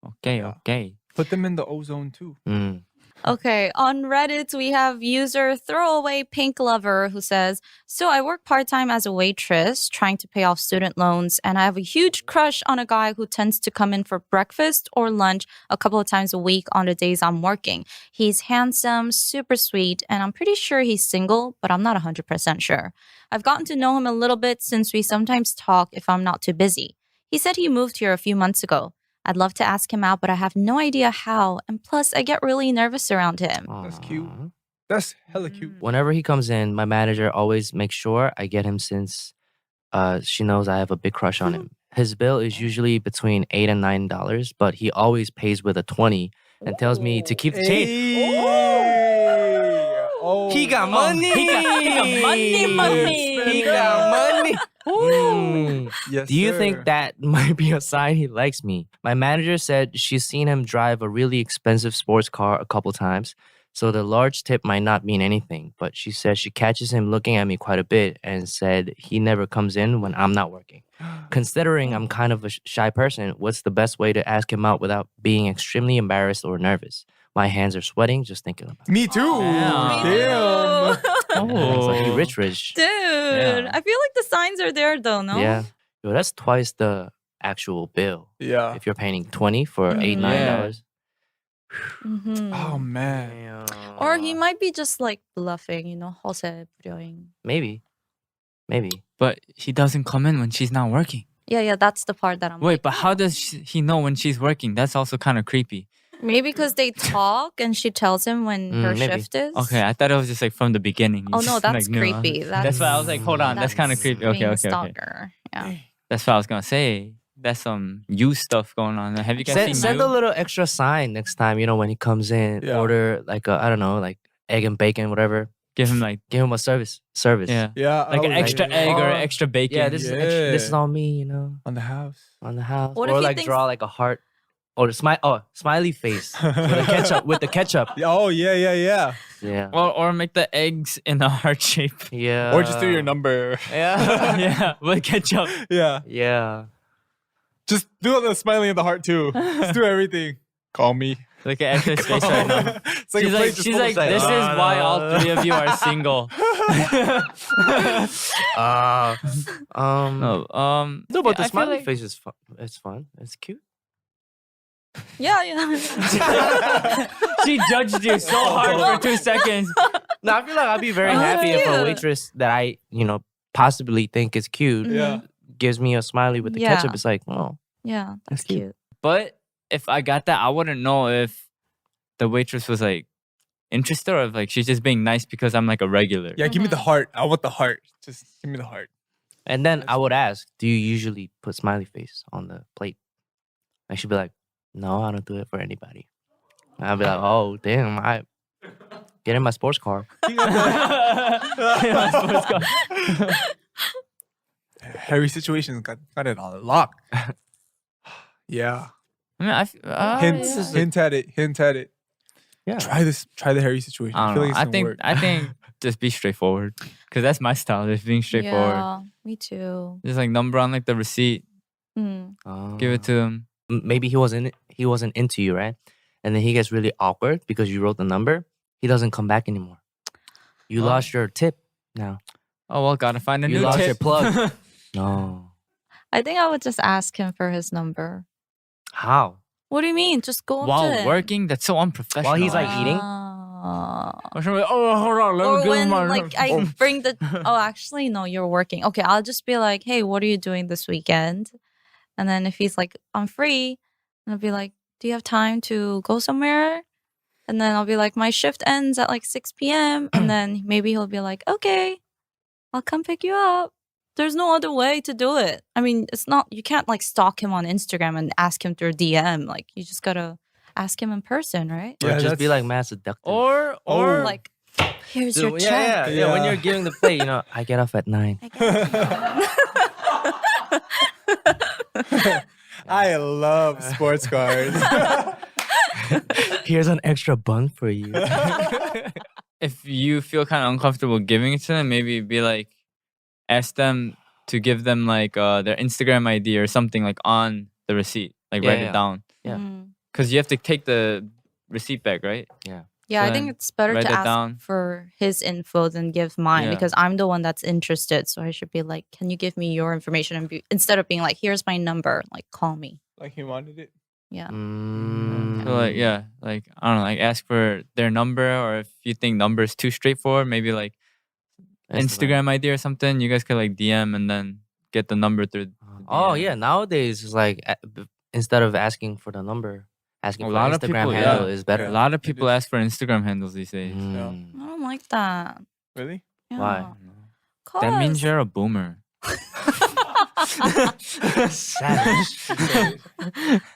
[SPEAKER 3] Okay,
[SPEAKER 2] Yeah.
[SPEAKER 3] okay.
[SPEAKER 2] Put them in the ozone too.
[SPEAKER 4] Mm.
[SPEAKER 1] Okay, on Reddit, we have user Throwaway Pink Lover who says, So I work part time as a waitress trying to pay off student loans, and I have a huge crush on a guy who tends to come in for breakfast or lunch a couple of times a week on the days I'm working. He's handsome, super sweet, and I'm pretty sure he's single, but I'm not 100% sure. I've gotten to know him a little bit since we sometimes talk if I'm not too busy. He said he moved here a few months ago. I'd love to ask him out, but I have no idea how. And plus, I get really nervous around him.
[SPEAKER 2] That's cute.
[SPEAKER 4] Aw.
[SPEAKER 2] That's hella cute.
[SPEAKER 4] Whenever he comes in, my manager always makes sure I get him since she knows I have a big crush on him. His bill is usually between $8 and $9, but he always pays with a 20 and tells me to keep the change.
[SPEAKER 2] Oh,
[SPEAKER 4] He got money.
[SPEAKER 3] He got money.
[SPEAKER 4] He got money. Mm.
[SPEAKER 2] Yes,
[SPEAKER 4] Do you
[SPEAKER 2] sir.
[SPEAKER 4] think that might be a sign he likes me? My manager said she's seen him drive a really expensive sports car a couple times, so the large tip might not mean anything, but she says she catches him looking at me quite a bit and said he never comes in when I'm not working. Considering I'm kind of a shy person, what's the best way to ask him out without being extremely embarrassed or nervous? My hands are sweating just thinking about it.
[SPEAKER 2] Me too.
[SPEAKER 3] Damn.
[SPEAKER 2] Damn.
[SPEAKER 4] It's like he
[SPEAKER 3] Oh.
[SPEAKER 4] rich.
[SPEAKER 1] Dude,
[SPEAKER 3] Yeah.
[SPEAKER 1] I feel like the signs are there though, no?
[SPEAKER 4] Yeah. Yo, that's twice the actual bill.
[SPEAKER 2] Yeah.
[SPEAKER 4] If you're paying 20 for $8,
[SPEAKER 1] Mhm.
[SPEAKER 4] $9.
[SPEAKER 1] Mhm.
[SPEAKER 2] Oh man.
[SPEAKER 1] Or he might be just like bluffing, 허세 부려잉.
[SPEAKER 4] Maybe.
[SPEAKER 3] But he doesn't come in when she's not working.
[SPEAKER 1] Yeah, that's the part that I'm
[SPEAKER 3] Wait,
[SPEAKER 1] like,
[SPEAKER 3] but how does he know when she's working? That's also kind of creepy.
[SPEAKER 1] maybe because they talk and she tells him when her
[SPEAKER 4] maybe.
[SPEAKER 1] shift is.
[SPEAKER 3] Okay, I thought it was just like from the beginning.
[SPEAKER 1] Oh
[SPEAKER 3] You
[SPEAKER 1] no,
[SPEAKER 3] just,
[SPEAKER 1] that's
[SPEAKER 3] like, knew.
[SPEAKER 1] creepy.
[SPEAKER 3] That's why I was like, hold on, that's kind of creepy. Okay,
[SPEAKER 1] being a
[SPEAKER 3] okay.
[SPEAKER 1] stalker. Yeah.
[SPEAKER 3] That's what I was gonna say. That's some you stuff going on. Have you guys
[SPEAKER 4] Send
[SPEAKER 3] seen
[SPEAKER 4] a
[SPEAKER 3] you?
[SPEAKER 4] little extra sign next time, when he comes in,
[SPEAKER 2] Yeah.
[SPEAKER 4] order like I don't know, like egg and bacon, whatever.
[SPEAKER 3] Give him like
[SPEAKER 4] Give him a service.
[SPEAKER 3] yeah,
[SPEAKER 2] Yeah.
[SPEAKER 3] like
[SPEAKER 2] I
[SPEAKER 3] an
[SPEAKER 2] would
[SPEAKER 3] extra
[SPEAKER 2] like-
[SPEAKER 3] egg or
[SPEAKER 4] Oh,
[SPEAKER 3] extra bacon.
[SPEAKER 4] Yeah, this is
[SPEAKER 2] Yeah.
[SPEAKER 4] on me,
[SPEAKER 2] on the house.
[SPEAKER 4] on the house.
[SPEAKER 1] What
[SPEAKER 4] or
[SPEAKER 1] if he
[SPEAKER 4] like
[SPEAKER 1] thinks-
[SPEAKER 4] draw like a heart or the smiley face with the ketchup.
[SPEAKER 2] Oh yeah.
[SPEAKER 4] Yeah.
[SPEAKER 3] or make the eggs in a heart shape.
[SPEAKER 4] Yeah.
[SPEAKER 2] Or just do your number.
[SPEAKER 4] Yeah.
[SPEAKER 3] Yeah, with ketchup.
[SPEAKER 2] Yeah.
[SPEAKER 4] Yeah.
[SPEAKER 2] Just do the smiling of the heart too. Just do everything. Call me.
[SPEAKER 3] Like an extra space right now.
[SPEAKER 2] It's like a plate just
[SPEAKER 3] She's
[SPEAKER 2] full of
[SPEAKER 3] like,
[SPEAKER 2] sex.
[SPEAKER 3] this is why all three of you are single.
[SPEAKER 4] No,
[SPEAKER 3] No,
[SPEAKER 4] but the
[SPEAKER 3] I feel
[SPEAKER 4] smiley
[SPEAKER 3] like-
[SPEAKER 4] face is fun. It's fun. It's cute.
[SPEAKER 1] Yeah.
[SPEAKER 3] She judged you so hard for 2 seconds.
[SPEAKER 4] No, I feel like I'd be very
[SPEAKER 1] Oh,
[SPEAKER 4] happy if a
[SPEAKER 1] cute.
[SPEAKER 4] waitress that I, possibly think is cute
[SPEAKER 2] Yeah.
[SPEAKER 4] gives me a smiley with the
[SPEAKER 1] Yeah.
[SPEAKER 4] ketchup. It's like, oh,
[SPEAKER 1] Yeah, that's
[SPEAKER 4] That's cute.
[SPEAKER 1] cute.
[SPEAKER 3] But if I got that, I wouldn't know if the waitress was like interested or if like she's just being nice because I'm like a regular.
[SPEAKER 2] Yeah, give me the heart. I want the heart. Just give me the heart.
[SPEAKER 4] And then I would ask, do you usually put smiley face on the plate? And she'd be like, no, I don't do it for anybody. And I'd be like, oh, damn, I get in my sports car.
[SPEAKER 2] Harry situations got it on lock. Yeah.
[SPEAKER 3] I mean,
[SPEAKER 2] Hint at it.
[SPEAKER 4] Yeah.
[SPEAKER 2] Try the Harry situation.
[SPEAKER 3] I don't know.
[SPEAKER 2] like it's
[SPEAKER 3] I
[SPEAKER 2] gonna
[SPEAKER 3] think
[SPEAKER 2] work.
[SPEAKER 3] I think just be straightforward because that's my style. Just being straightforward.
[SPEAKER 1] Yeah, me too.
[SPEAKER 3] Just like number on like the receipt,
[SPEAKER 1] Mm.
[SPEAKER 3] give it to him.
[SPEAKER 4] Maybe he wasn't into you, right? And then he gets really awkward because you wrote the number. He doesn't come back anymore. You
[SPEAKER 3] Oh.
[SPEAKER 4] lost your tip now.
[SPEAKER 3] Oh well, gotta find a
[SPEAKER 4] You
[SPEAKER 3] new
[SPEAKER 4] lost
[SPEAKER 3] tip.
[SPEAKER 4] your plug. No.
[SPEAKER 1] I think I would just ask him for his number.
[SPEAKER 4] How?
[SPEAKER 1] What do you mean? Just go up to
[SPEAKER 3] While
[SPEAKER 1] him.
[SPEAKER 3] working, that's so unprofessional.
[SPEAKER 4] While he's, like, eating?
[SPEAKER 1] Oh.
[SPEAKER 3] Or something, oh, hold on, let me
[SPEAKER 1] Or
[SPEAKER 3] give
[SPEAKER 1] when
[SPEAKER 3] him my
[SPEAKER 1] like I bring the actually no, you're working. Okay, I'll just be like, hey, what are you doing this weekend? And then if he's like, I'm free, and I'll be like, do you have time to go somewhere? And then I'll be like, my shift ends at like 6 p.m. And then maybe he'll be like, okay, I'll come pick you up. There's no other way to do it. I mean, it's not, you can't like stalk him on Instagram and ask him through DM. Like, you just gotta ask him in person, right?
[SPEAKER 4] Or just be like mad seductive.
[SPEAKER 3] or
[SPEAKER 1] Like, here's your check.
[SPEAKER 4] Yeah. When you're giving the plate, I get off at 9.
[SPEAKER 2] I love sports cars.
[SPEAKER 4] Here's an extra bun for you.
[SPEAKER 3] if you feel kind of uncomfortable giving it to them, maybe be like, ask them to give them like their Instagram ID or something like on the receipt, like write it down.
[SPEAKER 4] Yeah.
[SPEAKER 3] Because you have to take the receipt back, right?
[SPEAKER 4] Yeah.
[SPEAKER 1] Yeah,
[SPEAKER 3] So
[SPEAKER 1] I think
[SPEAKER 3] then
[SPEAKER 1] it's better
[SPEAKER 3] write
[SPEAKER 1] to
[SPEAKER 3] that
[SPEAKER 1] ask
[SPEAKER 3] down.
[SPEAKER 1] for his info than give mine
[SPEAKER 3] Yeah.
[SPEAKER 1] because I'm the one that's interested. So I should be like, can you give me your information? And instead of being like, here's my number, like, call me.
[SPEAKER 2] Like he wanted it.
[SPEAKER 1] Yeah.
[SPEAKER 3] So like like I don't know, like ask for their number, or if you think number is too straightforward, maybe like Instagram ID or something. You guys could like DM and then get the number through.
[SPEAKER 4] Oh
[SPEAKER 3] DM.
[SPEAKER 4] yeah, nowadays it's like instead of asking for the number, asking
[SPEAKER 3] A
[SPEAKER 4] for
[SPEAKER 3] lot
[SPEAKER 4] the
[SPEAKER 3] of
[SPEAKER 4] Instagram
[SPEAKER 3] people,
[SPEAKER 4] handle
[SPEAKER 3] yeah.
[SPEAKER 4] is better.
[SPEAKER 3] A lot of
[SPEAKER 2] It
[SPEAKER 3] people
[SPEAKER 2] is.
[SPEAKER 3] ask for Instagram handles these days.
[SPEAKER 4] Mm.
[SPEAKER 1] I don't like that.
[SPEAKER 2] Really?
[SPEAKER 1] Yeah.
[SPEAKER 4] Why?
[SPEAKER 3] That means
[SPEAKER 1] 'Cause-
[SPEAKER 3] you're a boomer.
[SPEAKER 4] Savage.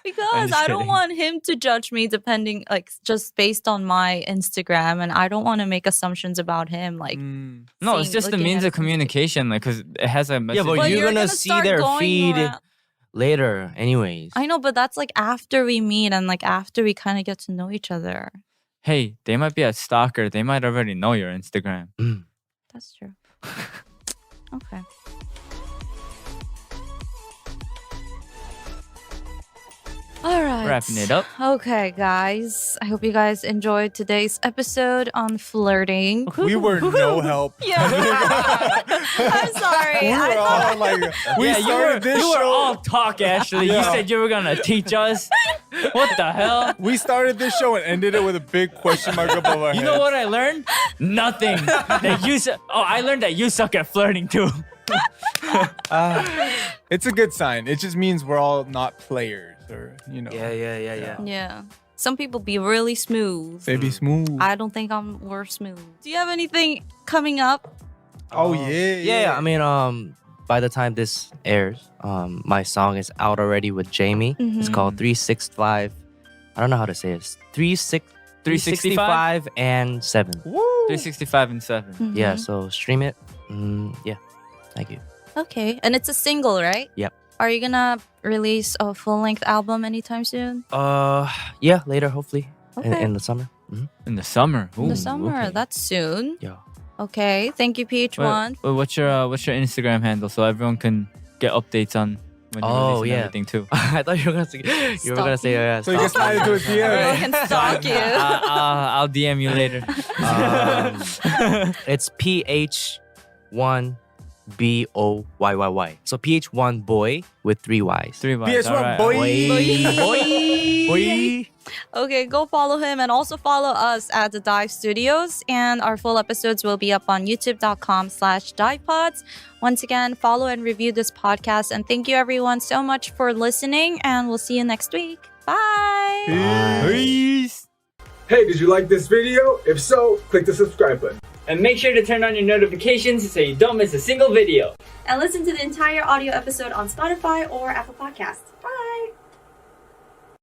[SPEAKER 1] Because
[SPEAKER 3] just
[SPEAKER 1] I don't
[SPEAKER 3] kidding.
[SPEAKER 1] want him to judge me depending, like, just based on my Instagram, and I don't want to make assumptions about him. Like,
[SPEAKER 3] No, it's just the
[SPEAKER 1] looking
[SPEAKER 3] means
[SPEAKER 1] at
[SPEAKER 3] of
[SPEAKER 1] his Insta-
[SPEAKER 3] communication, like, cause it has a message.
[SPEAKER 4] Yeah, but
[SPEAKER 1] But
[SPEAKER 4] you're
[SPEAKER 1] you're
[SPEAKER 4] gonna
[SPEAKER 1] gonna
[SPEAKER 4] see
[SPEAKER 1] start
[SPEAKER 4] their
[SPEAKER 1] going
[SPEAKER 4] feed
[SPEAKER 1] around-
[SPEAKER 4] later, anyways.
[SPEAKER 1] I know, but that's like after we meet and like after we kind of get to know each other.
[SPEAKER 3] Hey, they might be a stalker. They might already know your Instagram.
[SPEAKER 1] That's true. Okay. All right.
[SPEAKER 3] Wrapping it up.
[SPEAKER 1] Okay, guys. I hope you guys enjoyed today's episode on flirting.
[SPEAKER 2] We were no help.
[SPEAKER 1] Yeah. I'm sorry.
[SPEAKER 2] We
[SPEAKER 1] I
[SPEAKER 2] were
[SPEAKER 1] thought
[SPEAKER 2] all like, we
[SPEAKER 3] Yeah,
[SPEAKER 2] started this
[SPEAKER 3] you were
[SPEAKER 2] show.
[SPEAKER 3] all talk, Ashley. You
[SPEAKER 2] Yeah.
[SPEAKER 3] said you were gonna teach us. What the hell?
[SPEAKER 2] We started this show and ended it with a big question mark above our
[SPEAKER 3] You
[SPEAKER 2] heads.
[SPEAKER 3] know what I learned? Nothing. That you I learned that you suck at flirting too.
[SPEAKER 2] It's a good sign. It just means we're all not players, or
[SPEAKER 4] Yeah.
[SPEAKER 1] Yeah. Some people be really smooth.
[SPEAKER 2] They be smooth.
[SPEAKER 1] I don't think we're smooth. Do you have anything coming up?
[SPEAKER 2] Oh yeah.
[SPEAKER 4] Yeah, I mean, by the time this airs, my song is out already with Jamie. It's
[SPEAKER 1] Mhm.
[SPEAKER 4] called 365. I don't know how to say it.
[SPEAKER 3] 365
[SPEAKER 4] and 7.
[SPEAKER 2] Woo.
[SPEAKER 3] 365 and 7.
[SPEAKER 4] Yeah,
[SPEAKER 1] Mhm.
[SPEAKER 4] so stream it. Yeah, thank you.
[SPEAKER 1] Okay. And it's a single, right?
[SPEAKER 4] Yep.
[SPEAKER 1] Are you gonna release a full-length album anytime soon?
[SPEAKER 4] Yeah, later hopefully
[SPEAKER 1] Okay.
[SPEAKER 4] in the summer.
[SPEAKER 3] In the summer.
[SPEAKER 1] In the
[SPEAKER 3] Ooh,
[SPEAKER 1] summer.
[SPEAKER 3] okay.
[SPEAKER 1] That's soon.
[SPEAKER 4] Yeah.
[SPEAKER 1] Okay. Thank you, PH1.
[SPEAKER 3] What's your Instagram handle so everyone can get updates on when you
[SPEAKER 4] Oh,
[SPEAKER 3] release and
[SPEAKER 4] yeah.
[SPEAKER 3] everything too?
[SPEAKER 4] I thought you were gonna say
[SPEAKER 2] So you can slide into a DM.
[SPEAKER 1] Everyone can stalk you.
[SPEAKER 3] I'll DM you later.
[SPEAKER 4] It's pH-1 BOYYY. So pH-1 boy with 3 Y's.
[SPEAKER 3] 3 Ys.
[SPEAKER 2] PS1
[SPEAKER 3] all right.
[SPEAKER 2] boy.
[SPEAKER 4] Boy.
[SPEAKER 1] Okay, go follow him and also follow us at The Dive Studios. And our full episodes will be up on youtube.com/divepods. Once again, follow and review this podcast. And thank you everyone so much for listening. And we'll see you next week. Bye.
[SPEAKER 3] Peace.
[SPEAKER 5] Hey, did you like this video? If so, click the subscribe button.
[SPEAKER 6] And make sure to turn on your notifications so you don't miss a single video.
[SPEAKER 7] And listen to the entire audio episode on Spotify or Apple Podcasts.